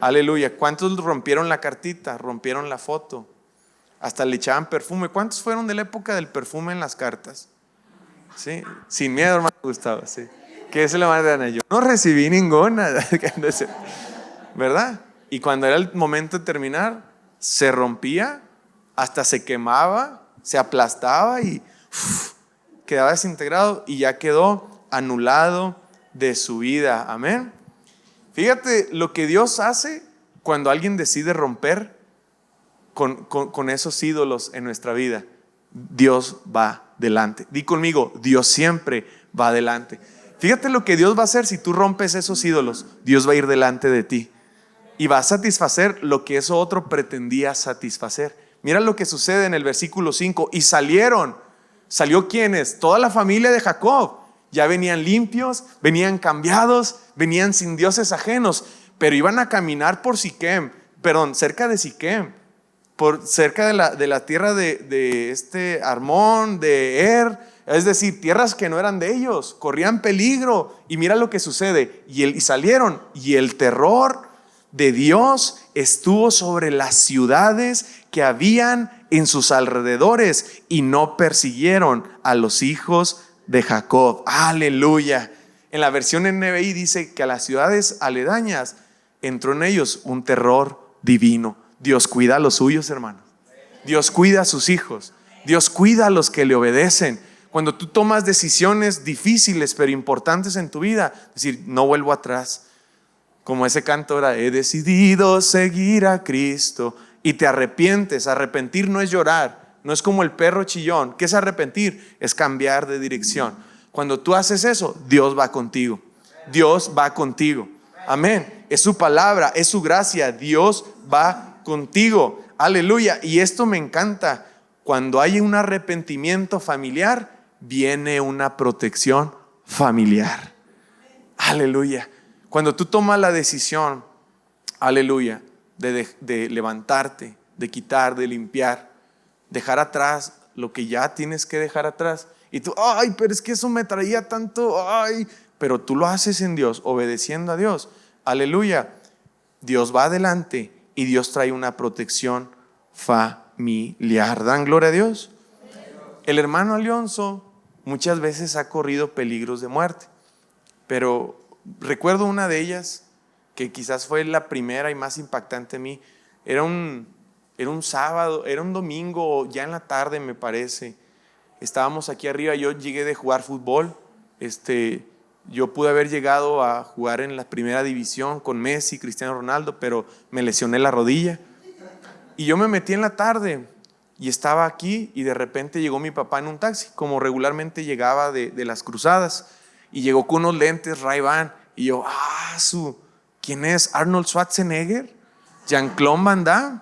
Aleluya. ¿Cuántos rompieron la cartita? Rompieron la foto. Hasta le echaban perfume. ¿Cuántos fueron de la época del perfume en las cartas? Sí, sin miedo, hermano Gustavo. Sí. ¿Qué se le van a dar? Yo no recibí ninguna, ¿verdad? Y cuando era el momento de terminar, se rompía, hasta se quemaba, se aplastaba y quedaba desintegrado y ya quedó anulado de su vida. Amén. Fíjate lo que Dios hace cuando alguien decide romper con esos ídolos en nuestra vida. Dios va delante. Di conmigo, Dios siempre va adelante. Fíjate lo que Dios va a hacer si tú rompes esos ídolos. Dios va a ir delante de ti y va a satisfacer lo que eso otro pretendía satisfacer. Mira lo que sucede en el versículo 5. Y ¿salió quiénes? Toda la familia de Jacob. Ya venían limpios, venían cambiados, venían sin dioses ajenos, pero iban a caminar por cerca de Siquem, cerca de la tierra de Armón, de Er, es decir, tierras que no eran de ellos, corrían peligro. Y mira lo que sucede, y salieron, y el terror de Dios estuvo sobre las ciudades que habían en sus alrededores, y no persiguieron a los hijos de Jacob. Aleluya. En la versión NBI dice que a las ciudades aledañas entró en ellos un terror divino. Dios cuida a los suyos, hermanos. Dios cuida a sus hijos. Dios cuida a los que le obedecen. Cuando tú tomas decisiones difíciles pero importantes en tu vida, decir, no vuelvo atrás. Como ese canto era, he decidido seguir a Cristo. Y te arrepientes. Arrepentir no es llorar. No es como el perro chillón. ¿Qué es arrepentir? Es cambiar de dirección. Cuando tú haces eso, Dios va contigo. Dios va contigo. Amén. Es su palabra, es su gracia. Dios va contigo. Aleluya. Y esto me encanta. Cuando hay un arrepentimiento familiar, viene una protección familiar. Aleluya. Cuando tú tomas la decisión, aleluya, de levantarte, de quitar, de limpiar, dejar atrás lo que ya tienes que dejar atrás. Y tú, ay, pero es que eso me traía tanto, ay. Pero tú lo haces en Dios, obedeciendo a Dios. Aleluya. Dios va adelante y Dios trae una protección familiar. ¿Dan gloria a Dios? El hermano Alonso muchas veces ha corrido peligros de muerte. Pero recuerdo una de ellas, que quizás fue la primera y más impactante en mí. Era un sábado, era un domingo, ya en la tarde me parece. Estábamos aquí arriba, yo llegué de jugar fútbol. Yo pude haber llegado a jugar en la primera división con Messi, Cristiano Ronaldo, pero me lesioné la rodilla. Y yo me metí en la tarde y estaba aquí y de repente llegó mi papá en un taxi, como regularmente llegaba de las cruzadas. Y llegó con unos lentes Ray-Ban. Y yo, ¿quién es? ¿Arnold Schwarzenegger? ¿Jean-Claude Van Damme?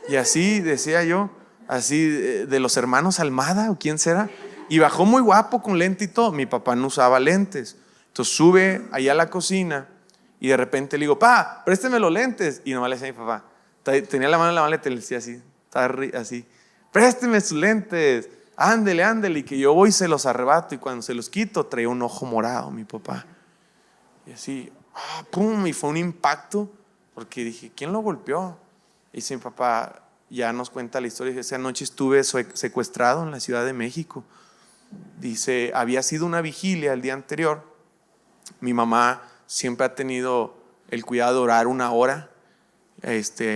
Y así decía yo, así de los hermanos Almada o quién será. Y bajó muy guapo con lente y todo. Mi papá no usaba lentes. Entonces sube allá a la cocina y de repente le digo, pa, présteme los lentes. Y nomás le decía a mi papá, tenía la mano en la maleta y le decía así, así, présteme sus lentes, ándele. Y que yo voy y se los arrebato. Y cuando se los quito, traía un ojo morado mi papá. Y así, ¡Pum! Y fue un impacto, porque dije, ¿quién lo golpeó? Y dice mi papá, ya nos cuenta la historia, esa noche estuve secuestrado en la Ciudad de México. Dice, había sido una vigilia el día anterior. Mi mamá siempre ha tenido el cuidado de orar 1 hora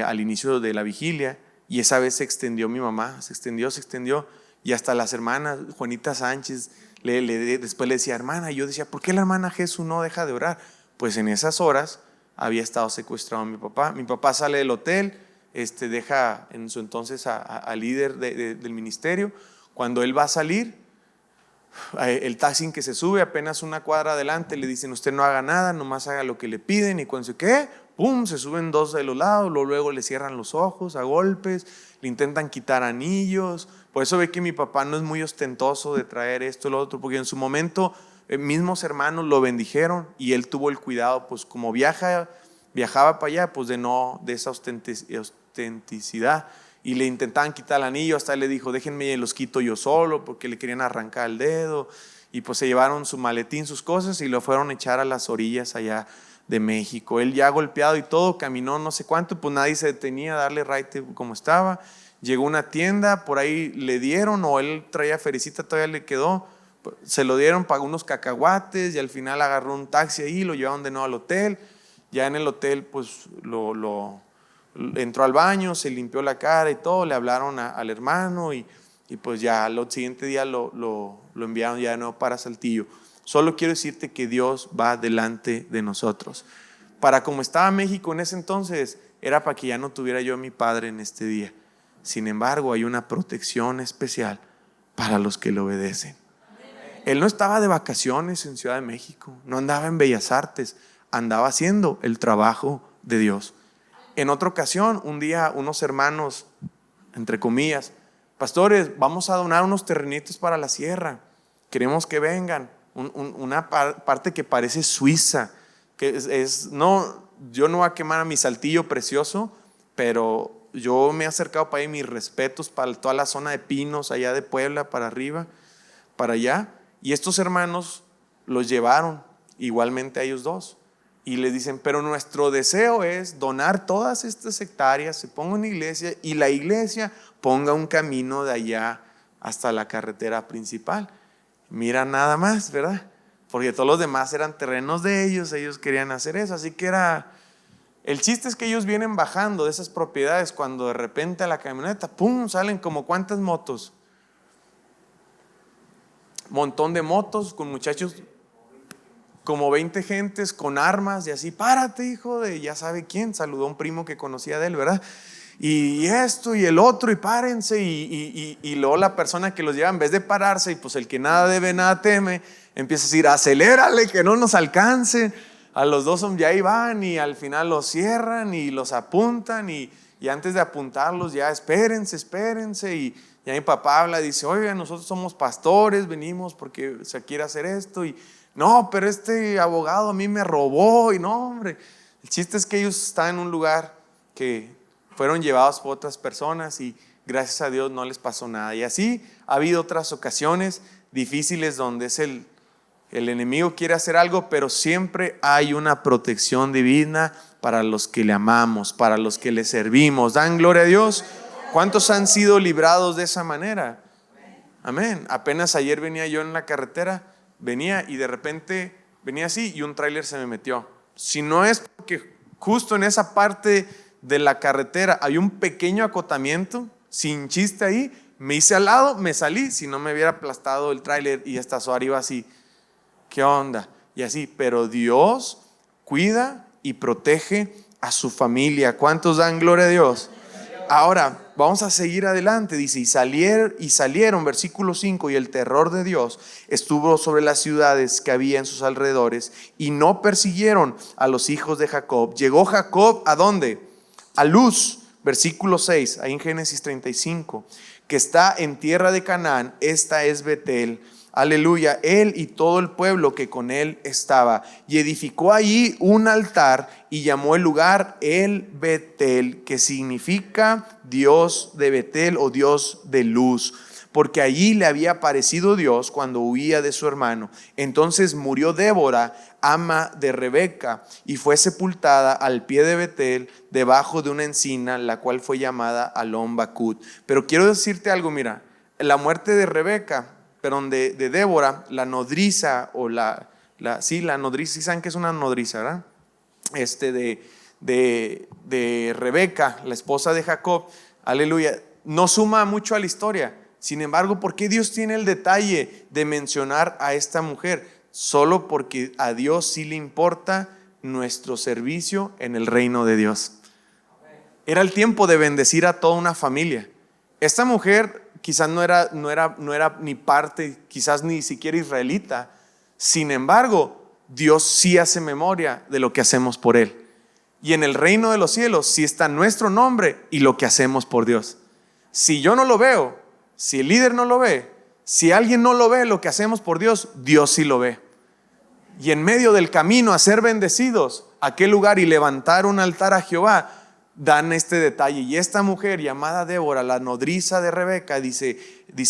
al inicio de la vigilia, y esa vez se extendió mi mamá, se extendió, y hasta las hermanas, Juanita Sánchez, después le decía, hermana, y yo decía, ¿por qué la hermana Jesús no deja de orar? Pues en esas horas había estado secuestrado mi papá. Mi papá sale del hotel, deja en su entonces al líder del ministerio. Cuando él va a salir, el taxi en que se sube, apenas 1 cuadra adelante, le dicen, usted no haga nada, nomás haga lo que le piden. Y cuando se ¿qué? ¡Pum! Se suben 2 de los lados, luego le cierran los ojos a golpes, le intentan quitar anillos. Por eso ve que mi papá no es muy ostentoso de traer esto y lo otro, porque en su momento mismos hermanos lo bendijeron y él tuvo el cuidado, pues como viajaba para allá, pues de esa ostenticidad, y le intentaban quitar el anillo. Hasta él le dijo, déjenme, los quito yo solo, porque le querían arrancar el dedo. Y pues se llevaron su maletín, sus cosas, y lo fueron a echar a las orillas allá de México. Él ya golpeado y todo, caminó no sé cuánto, pues nadie se detenía a darle raite como estaba. Llegó a una tienda, por ahí le dieron, o él traía ferecita, todavía le quedó, se lo dieron, pagó unos cacahuates, y al final agarró un taxi ahí, lo llevaron de nuevo al hotel. Ya en el hotel pues entró al baño, se limpió la cara y todo, le hablaron al hermano, y pues ya al siguiente día lo enviaron ya de nuevo para Saltillo. Solo quiero decirte que Dios va delante de nosotros. Para como estaba México en ese entonces, era para que ya no tuviera yo a mi padre en este día. Sin embargo, hay una protección especial para los que le obedecen. Él no estaba de vacaciones en Ciudad de México, no andaba en Bellas Artes, andaba haciendo el trabajo de Dios. En otra ocasión, un día, unos hermanos, entre comillas, pastores, vamos a donar unos terrenitos para la sierra, queremos que vengan. Una parte que parece Suiza, que no, yo no voy a quemar a mi Saltillo precioso, pero yo me he acercado para ahí, mis respetos para toda la zona de Pinos, allá de Puebla, para arriba, para allá, y estos hermanos los llevaron igualmente a ellos dos, y les dicen, pero nuestro deseo es donar todas estas hectáreas, se ponga una iglesia, y la iglesia ponga un camino de allá hasta la carretera principal. Mira nada más, ¿verdad? Porque todos los demás eran terrenos de ellos querían hacer eso, así que el chiste es que ellos vienen bajando de esas propiedades, cuando de repente a la camioneta, ¡pum!, salen como ¿cuántas motos? Montón de motos con muchachos, como 20 gentes con armas, y así, párate, hijo de ya sabe quién, saludó a un primo que conocía de él, ¿verdad? Y esto y el otro, y párense, y luego la persona que los lleva, en vez de pararse, y pues el que nada debe, nada teme, empieza a decir, acelérale, que no nos alcance. A los dos ya ahí van, y al final los cierran y los apuntan, y antes de apuntarlos ya espérense, y ya mi papá habla, dice, oiga, nosotros somos pastores, venimos porque se quiere hacer esto, y no, pero este abogado a mí me robó, y no, hombre. El chiste es que ellos están en un lugar que fueron llevados por otras personas, y gracias a Dios no les pasó nada. Y así ha habido otras ocasiones difíciles donde el enemigo quiere hacer algo, pero siempre hay una protección divina para los que le amamos, para los que le servimos. ¿Dan gloria a Dios? ¿Cuántos han sido librados de esa manera? Amén. Apenas ayer venía yo en la carretera, venía y de repente venía así y un tráiler se me metió. Si no es porque justo en esa parte de la carretera hay un pequeño acotamiento, sin chiste ahí, me hice al lado, me salí, si no me hubiera aplastado el tráiler y esta Suárez iba así, ¿qué onda? Y así, pero Dios cuida y protege a su familia. ¿Cuántos dan gloria a Dios? Ahora, vamos a seguir adelante, dice, y salieron, versículo 5, y el terror de Dios estuvo sobre las ciudades que había en sus alrededores, y no persiguieron a los hijos de Jacob. Llegó Jacob, ¿a dónde? A Luz, versículo 6, ahí en Génesis 35, que está en tierra de Canaán, esta es Betel. Aleluya, él y todo el pueblo que con él estaba, y edificó allí un altar y llamó el lugar el Betel, que significa Dios de Betel o Dios de luz, porque allí le había aparecido Dios cuando huía de su hermano. Entonces murió Débora, ama de Rebeca, y fue sepultada al pie de Betel, debajo de una encina, la cual fue llamada Alon Bacut. Pero quiero decirte algo, mira, la muerte de Rebeca, perdón, de Débora, la nodriza, o la nodriza, ¿sí saben qué es una nodriza, verdad? De Rebeca, la esposa de Jacob, aleluya, no suma mucho a la historia. Sin embargo, ¿por qué Dios tiene el detalle de mencionar a esta mujer? Solo porque a Dios sí le importa nuestro servicio en el reino de Dios. Era el tiempo de bendecir a toda una familia. Esta mujer quizás no era ni parte, quizás ni siquiera israelita. Sin embargo, Dios sí hace memoria de lo que hacemos por Él. Y en el reino de los cielos sí está nuestro nombre y lo que hacemos por Dios. Si yo no lo veo, si el líder no lo ve, si alguien no lo ve lo que hacemos por Dios, Dios sí lo ve. Y en medio del camino a ser bendecidos, a aquel lugar y levantar un altar a Jehová, dan este detalle. Y esta mujer llamada Débora, la nodriza de Rebeca, dice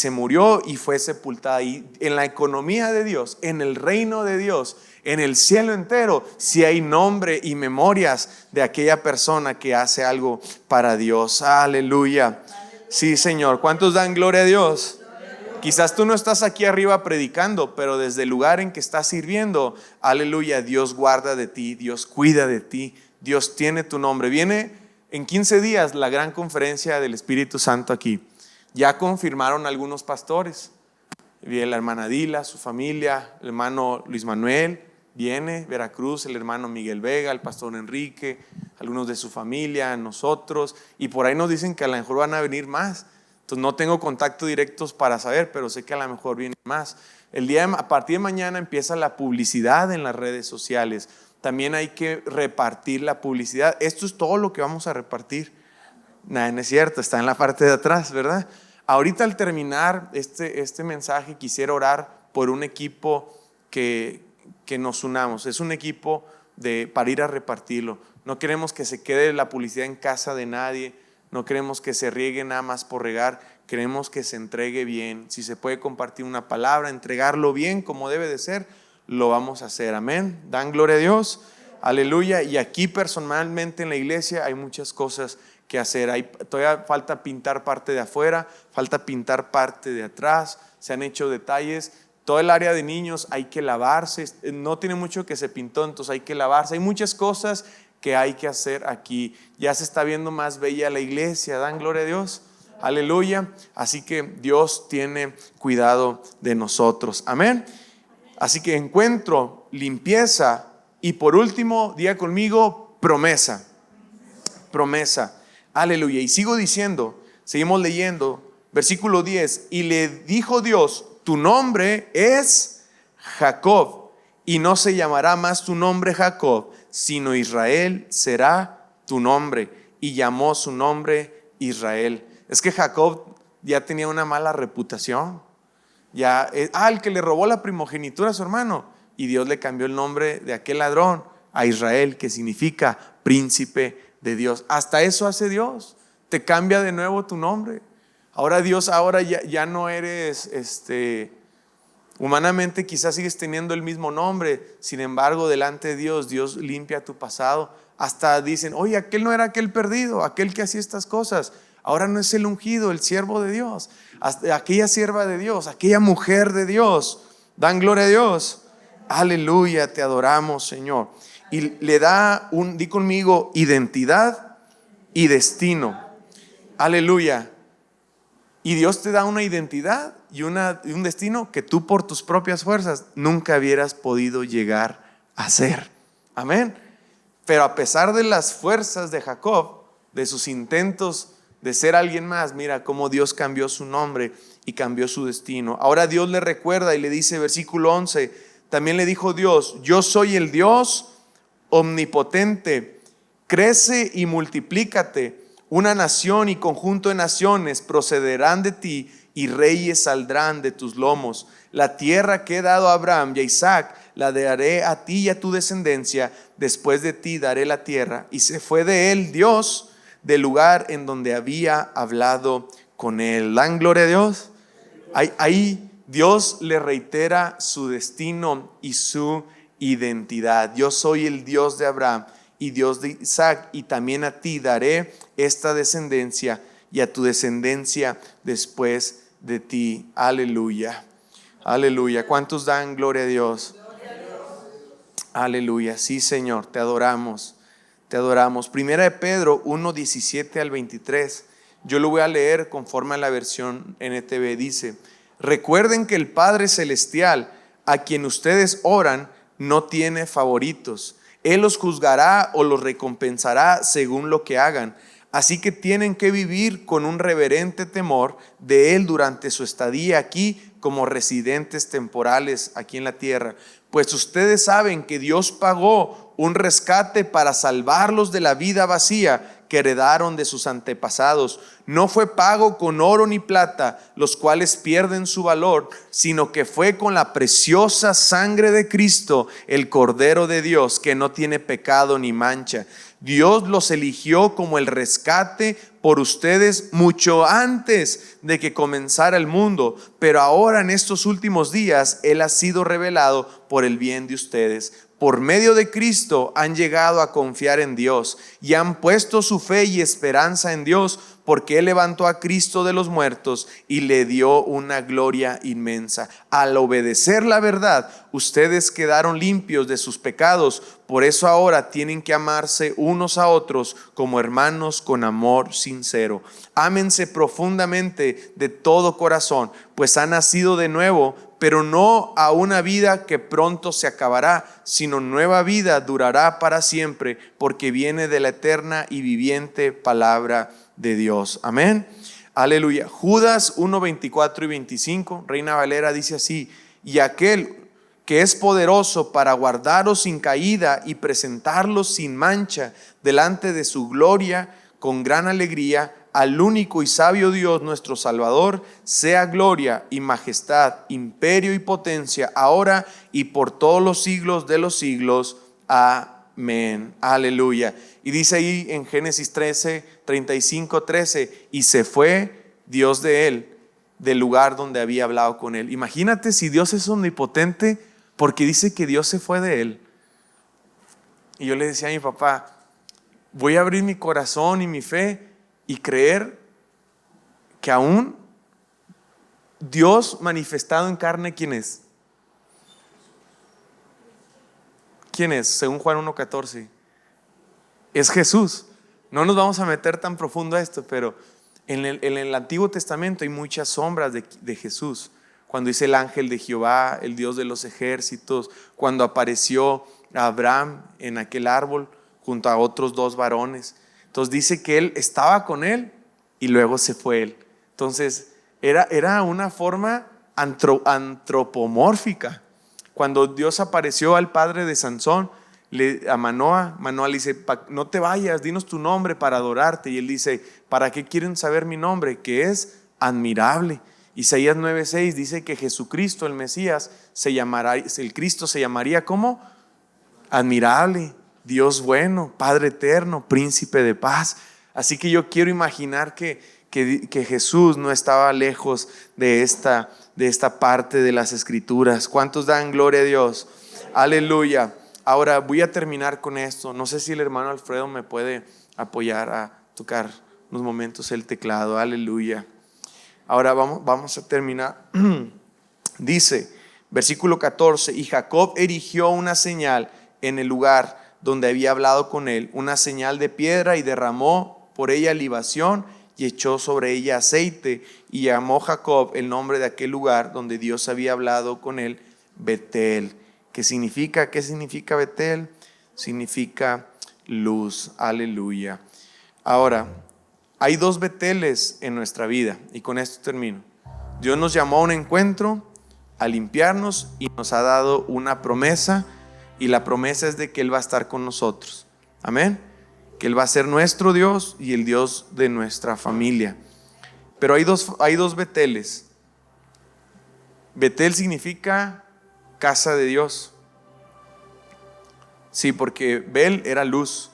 murió y fue sepultada. Y en la economía de Dios, en el reino de Dios, en el cielo entero, si hay nombre y memorias de aquella persona que hace algo para Dios. Aleluya. Sí, Señor. ¿Cuántos dan gloria a Dios? Quizás tú no estás aquí arriba predicando, pero desde el lugar en que estás sirviendo, aleluya, Dios guarda de ti, Dios cuida de ti, Dios tiene tu nombre. Viene en 15 días la gran conferencia del Espíritu Santo aquí. Ya confirmaron algunos pastores. Viene la hermana Dila, su familia, el hermano Luis Manuel, viene Veracruz, el hermano Miguel Vega, el pastor Enrique, algunos de su familia, nosotros, y por ahí nos dicen que a lo mejor van a venir más. Entonces no tengo contacto directos para saber, pero sé que a lo mejor vienen más. A partir de mañana empieza la publicidad en las redes sociales. También hay que repartir la publicidad. Esto es todo lo que vamos a repartir. Nada, no es cierto, está en la parte de atrás, ¿verdad? Ahorita al terminar este mensaje quisiera orar por un equipo que nos unamos. Es un equipo para ir a repartirlo. No queremos que se quede la publicidad en casa de nadie. No queremos que se riegue nada más por regar. Queremos que se entregue bien. Si se puede compartir una palabra, entregarlo bien como debe de ser, lo vamos a hacer. Amén. Dan gloria a Dios. Aleluya. Y aquí personalmente en la iglesia hay muchas cosas que hacer. Todavía falta pintar parte de afuera, falta pintar parte de atrás. Se han hecho detalles. Todo el área de niños hay que lavarse. No tiene mucho que se pintó, entonces hay que lavarse. Hay muchas cosas que hay que hacer aquí. Ya se está viendo más bella la iglesia. Dan gloria a Dios. Aleluya. Así que Dios tiene cuidado de nosotros. Amén. Así que encuentro, limpieza y por último, diga conmigo, promesa. Promesa. Aleluya. Y sigo diciendo, seguimos leyendo, versículo 10. Y le dijo Dios, tu nombre es Jacob y no se llamará más tu nombre Jacob, sino Israel será tu nombre. Y llamó su nombre Israel. Es que Jacob ya tenía una mala reputación. El que le robó la primogenitura a su hermano. Y Dios le cambió el nombre de aquel ladrón a Israel, que significa príncipe de Dios. Hasta eso hace Dios. Te cambia de nuevo tu nombre. Ahora Dios, ya no eres humanamente quizás sigues teniendo el mismo nombre. Sin embargo, delante de Dios limpia tu pasado. Hasta dicen, oye, aquel no era aquel perdido, aquel que hacía estas cosas. Ahora no es el ungido, el siervo de Dios, aquella sierva de Dios, aquella mujer de Dios. Dan gloria a Dios. Aleluya, te adoramos, Señor. Y le da di conmigo, identidad y destino. Aleluya. Y Dios te da una identidad y un destino que tú por tus propias fuerzas nunca hubieras podido llegar a ser. Amén. Pero a pesar de las fuerzas de Jacob, de sus intentos de ser alguien más, mira cómo Dios cambió su nombre y cambió su destino. Ahora Dios le recuerda y le dice, versículo 11, también le dijo Dios, yo soy el Dios omnipotente, crece y multiplícate, una nación y conjunto de naciones procederán de ti y reyes saldrán de tus lomos. La tierra que he dado a Abraham y a Isaac la daré a ti y a tu descendencia, después de ti daré la tierra. Y se fue de él Dios del lugar en donde había hablado con él. ¿Dan gloria a Dios? Ahí Dios le reitera su destino y su identidad. Yo soy el Dios de Abraham y Dios de Isaac, y también a ti daré esta descendencia y a tu descendencia después de ti. Aleluya. Aleluya. ¿Cuántos dan gloria a Dios? Aleluya. Sí, Señor, te adoramos. Te adoramos. Primera de Pedro 1:17 al 23. Yo lo voy a leer conforme a la versión NTV. Dice: recuerden que el Padre Celestial, a quien ustedes oran, no tiene favoritos. Él los juzgará o los recompensará según lo que hagan. Así que tienen que vivir con un reverente temor de Él durante su estadía aquí como residentes temporales aquí en la tierra. Pues ustedes saben que Dios pagó un rescate para salvarlos de la vida vacía que heredaron de sus antepasados. No fue pago con oro ni plata, los cuales pierden su valor, sino que fue con la preciosa sangre de Cristo, el Cordero de Dios, que no tiene pecado ni mancha. Dios los eligió como el rescate por ustedes mucho antes de que comenzara el mundo, pero ahora en estos últimos días Él ha sido revelado por el bien de ustedes. Por medio de Cristo han llegado a confiar en Dios y han puesto su fe y esperanza en Dios, porque Él levantó a Cristo de los muertos y le dio una gloria inmensa. Al obedecer la verdad, ustedes quedaron limpios de sus pecados. Por eso ahora tienen que amarse unos a otros como hermanos con amor sincero. Ámense profundamente de todo corazón, pues han nacido de nuevo, pero no a una vida que pronto se acabará, sino nueva vida durará para siempre, porque viene de la eterna y viviente palabra de Dios. Amén. Aleluya. Judas 1:24 y 25, Reina Valera, dice así: y aquel que es poderoso para guardaros sin caída y presentarlos sin mancha delante de su gloria con gran alegría, al único y sabio Dios nuestro Salvador, sea gloria y majestad, imperio y potencia, ahora y por todos los siglos de los siglos. Amén. Aleluya. Y dice ahí en Génesis 13, y se fue Dios de él, del lugar donde había hablado con él. Imagínate si Dios es omnipotente, porque dice que Dios se fue de él. Y yo le decía a mi papá: voy a abrir mi corazón y mi fe y creer que aún Dios manifestado en carne, ¿quién es? ¿Quién es? Según Juan 1:14, es Jesús. No nos vamos a meter tan profundo a esto, pero en el Antiguo Testamento hay muchas sombras de Jesús. Cuando dice el ángel de Jehová, el Dios de los ejércitos, cuando apareció a Abraham en aquel árbol junto a otros dos varones. Entonces dice que él estaba con él y luego se fue él. Entonces era una forma antropomórfica. Cuando Dios apareció al padre de Sansón, a Manoah le dice: no te vayas, dinos tu nombre para adorarte. Y él dice: ¿para qué quieren saber mi nombre? Que es admirable. Isaías 9:6 dice que Jesucristo, el Mesías, el Cristo se llamaría ¿cómo? Admirable, Dios bueno, Padre eterno, príncipe de paz. Así que yo quiero imaginar que Jesús no estaba lejos de esta parte de las Escrituras. ¿Cuántos dan gloria a Dios? Aleluya. Ahora voy a terminar con esto. No sé si el hermano Alfredo me puede apoyar a tocar unos momentos el teclado. Aleluya. Ahora vamos a terminar. Dice, versículo 14: y Jacob erigió una señal en el lugar donde había hablado con él, una señal de piedra, y derramó por ella libación y echó sobre ella aceite, y llamó Jacob el nombre de aquel lugar donde Dios había hablado con él, Betel. ¿Qué significa Betel? Significa luz. Aleluya. Ahora, hay dos Beteles en nuestra vida, y con esto termino. Dios nos llamó a un encuentro, a limpiarnos, y nos ha dado una promesa, y la promesa es de que Él va a estar con nosotros. Amén. Que Él va a ser nuestro Dios y el Dios de nuestra familia. Pero hay dos Beteles. Betel significa casa de Dios. Sí, porque Bel era luz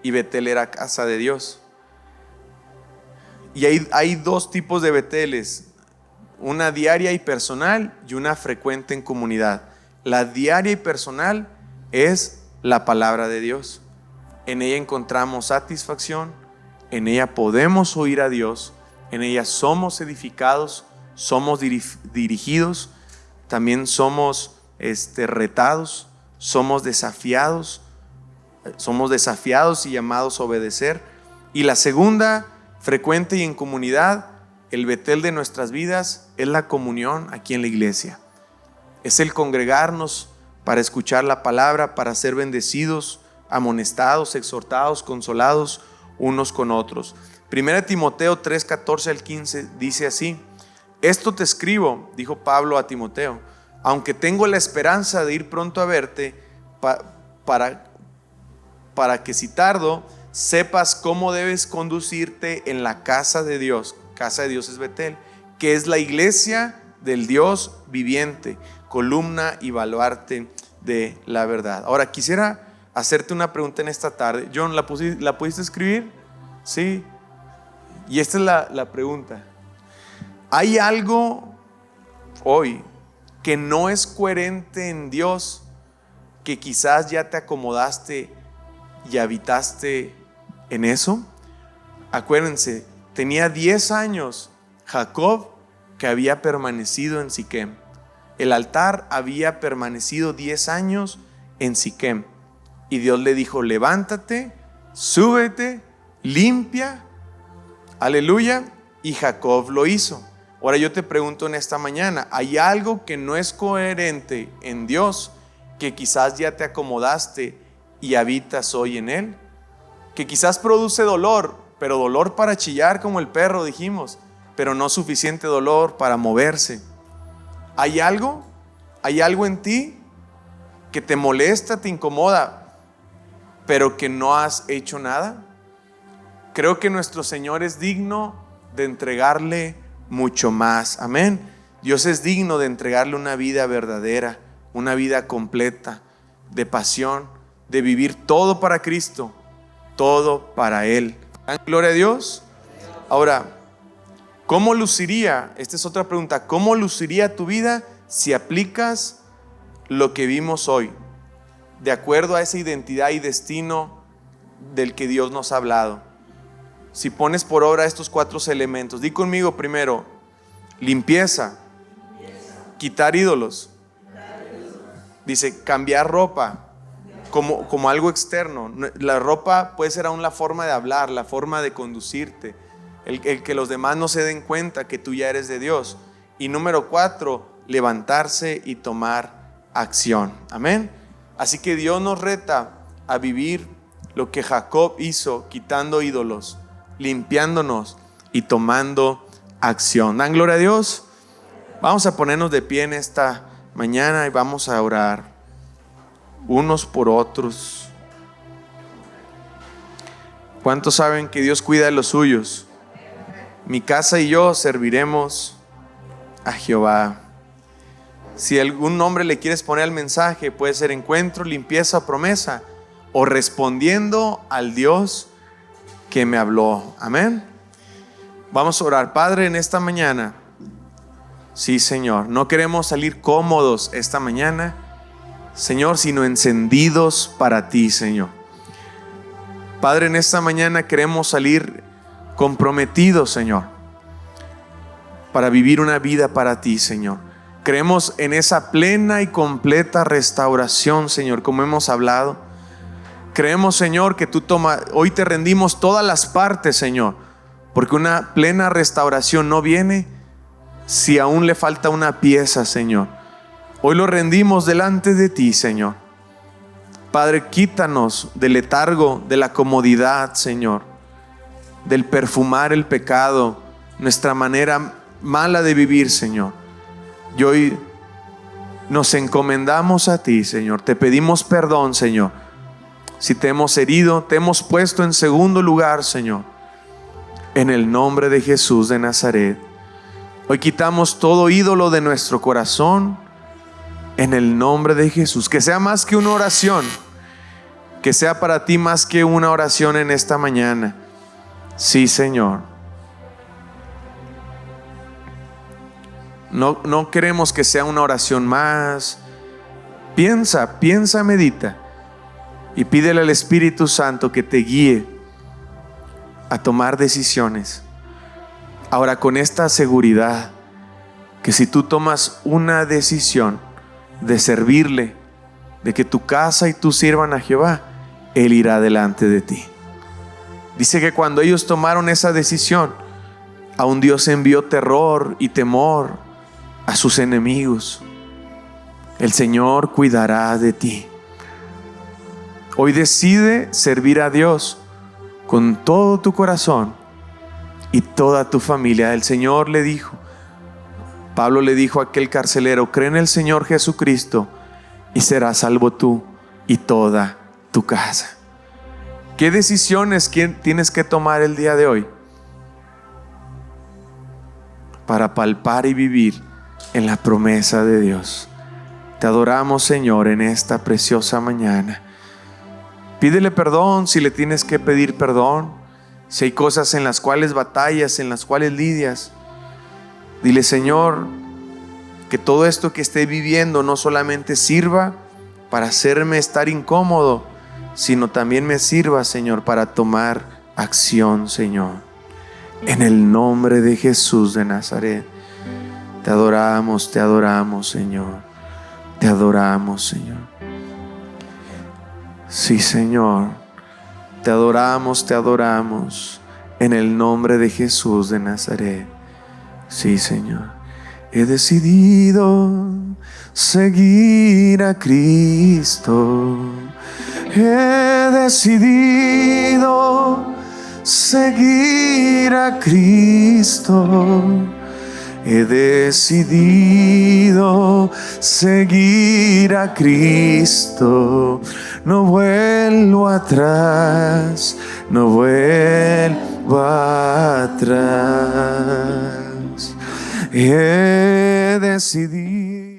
y Betel era casa de Dios. Y hay dos tipos de Beteles. una diaria y personal y una frecuente en comunidad. La diaria y personal es la palabra de Dios. En ella encontramos satisfacción, en ella podemos oír a Dios, en ella somos edificados, somos dirigidos, también somos retados, somos desafiados y llamados a obedecer. Y la segunda, frecuente y en comunidad, el Betel de nuestras vidas es la comunión aquí en la iglesia. Es el congregarnos para escuchar la palabra, para ser bendecidos, amonestados, exhortados, consolados unos con otros. 1 Timoteo 3, 14 al 15 dice así: esto te escribo, dijo Pablo a Timoteo, aunque tengo la esperanza de ir pronto a verte, para que si tardo, sepas cómo debes conducirte en la casa de Dios. Casa de Dios es Betel, que es la iglesia del Dios viviente, columna y baluarte de la verdad. Ahora quisiera hacerte una pregunta en esta tarde. John, ¿la pudiste escribir? Sí. Y esta es la pregunta. ¿Hay algo hoy que no es coherente en Dios, que quizás ya te acomodaste y habitaste en eso? Acuérdense, tenía 10 años Jacob que había permanecido en Siquem. El altar había permanecido 10 años en Siquem. Y Dios le dijo: levántate, súbete, limpia. Aleluya. Y Jacob lo hizo. Ahora yo te pregunto en esta mañana, ¿hay algo que no es coherente en Dios, que quizás ya te acomodaste y habitas hoy en Él? Que quizás produce dolor, pero dolor para chillar como el perro, dijimos, pero no suficiente dolor para moverse. ¿Hay algo en ti que te molesta, te incomoda, pero que no has hecho nada? Creo que nuestro Señor es digno de entregarle mucho más. Amén. Dios es digno de entregarle una vida verdadera, una vida completa, de pasión, de vivir todo para Cristo, todo para Él. Gloria a Dios. Ahora, ¿cómo luciría? Esta es otra pregunta. ¿Cómo luciría tu vida si aplicas lo que vimos hoy, de acuerdo a esa identidad y destino del que Dios nos ha hablado? Si pones por obra estos 4 elementos. Di conmigo primero: limpieza, quitar ídolos. Dice cambiar ropa como algo externo. La ropa puede ser aún la forma de hablar, la forma de conducirte, el que los demás no se den cuenta que tú ya eres de Dios. Y número 4, levantarse y tomar acción. Amén. Así que Dios nos reta a vivir lo que Jacob hizo, quitando ídolos, limpiándonos y tomando acción. ¿Dan gloria a Dios? Vamos a ponernos de pie en esta mañana y vamos a orar unos por otros. ¿Cuántos saben que Dios cuida de los suyos? Mi casa y yo serviremos a Jehová. Si algún nombre le quieres poner al mensaje, puede ser encuentro, limpieza o promesa, o respondiendo al Dios que me habló. Amén. Vamos a orar. Padre, en esta mañana, sí, Señor, no queremos salir cómodos esta mañana, Señor, sino encendidos para ti, Señor. Padre, en esta mañana queremos salir comprometidos, Señor, para vivir una vida para ti, Señor. Creemos en esa plena y completa restauración, Señor, como hemos hablado. Creemos, Señor, que tú hoy te rendimos todas las partes, Señor, porque una plena restauración no viene si aún le falta una pieza, Señor. Hoy lo rendimos delante de ti, Señor. Padre, quítanos del letargo, de la comodidad, Señor, del perfumar el pecado, nuestra manera mala de vivir, Señor. Y hoy nos encomendamos a ti, Señor. Te pedimos perdón, Señor, si te hemos herido, te hemos puesto en segundo lugar, Señor. En el nombre de Jesús de Nazaret, hoy quitamos todo ídolo de nuestro corazón. En el nombre de Jesús, que sea más que una oración, que sea para ti más que una oración en esta mañana. Sí, Señor. No queremos que sea una oración más. Piensa, medita y pídele al Espíritu Santo que te guíe a tomar decisiones. Ahora, con esta seguridad que si tú tomas una decisión de servirle, de que tu casa y tú sirvan a Jehová, Él irá delante de ti. Dice que cuando ellos tomaron esa decisión, aún Dios envió terror y temor a sus enemigos. El Señor cuidará de ti. Hoy decide servir a Dios con todo tu corazón y toda tu familia. El Señor le dijo, Pablo le dijo a aquel carcelero: cree en el Señor Jesucristo y serás salvo tú y toda tu casa. ¿Qué decisiones tienes que tomar el día de hoy para palpar y vivir en la promesa de Dios? Te adoramos, Señor, en esta preciosa mañana. Pídele perdón si le tienes que pedir perdón. Si hay cosas en las cuales batallas, en las cuales lidias, dile: Señor, que todo esto que esté viviendo no solamente sirva para hacerme estar incómodo, sino también me sirva, Señor, para tomar acción, Señor. En el nombre de Jesús de Nazaret, te adoramos, Señor. Te adoramos, Señor. Sí, Señor. Te adoramos. En el nombre de Jesús de Nazaret. Sí, Señor. He decidido seguir a Cristo. He decidido seguir a Cristo. He decidido seguir a Cristo. No vuelvo atrás, no vuelvo atrás. He decidido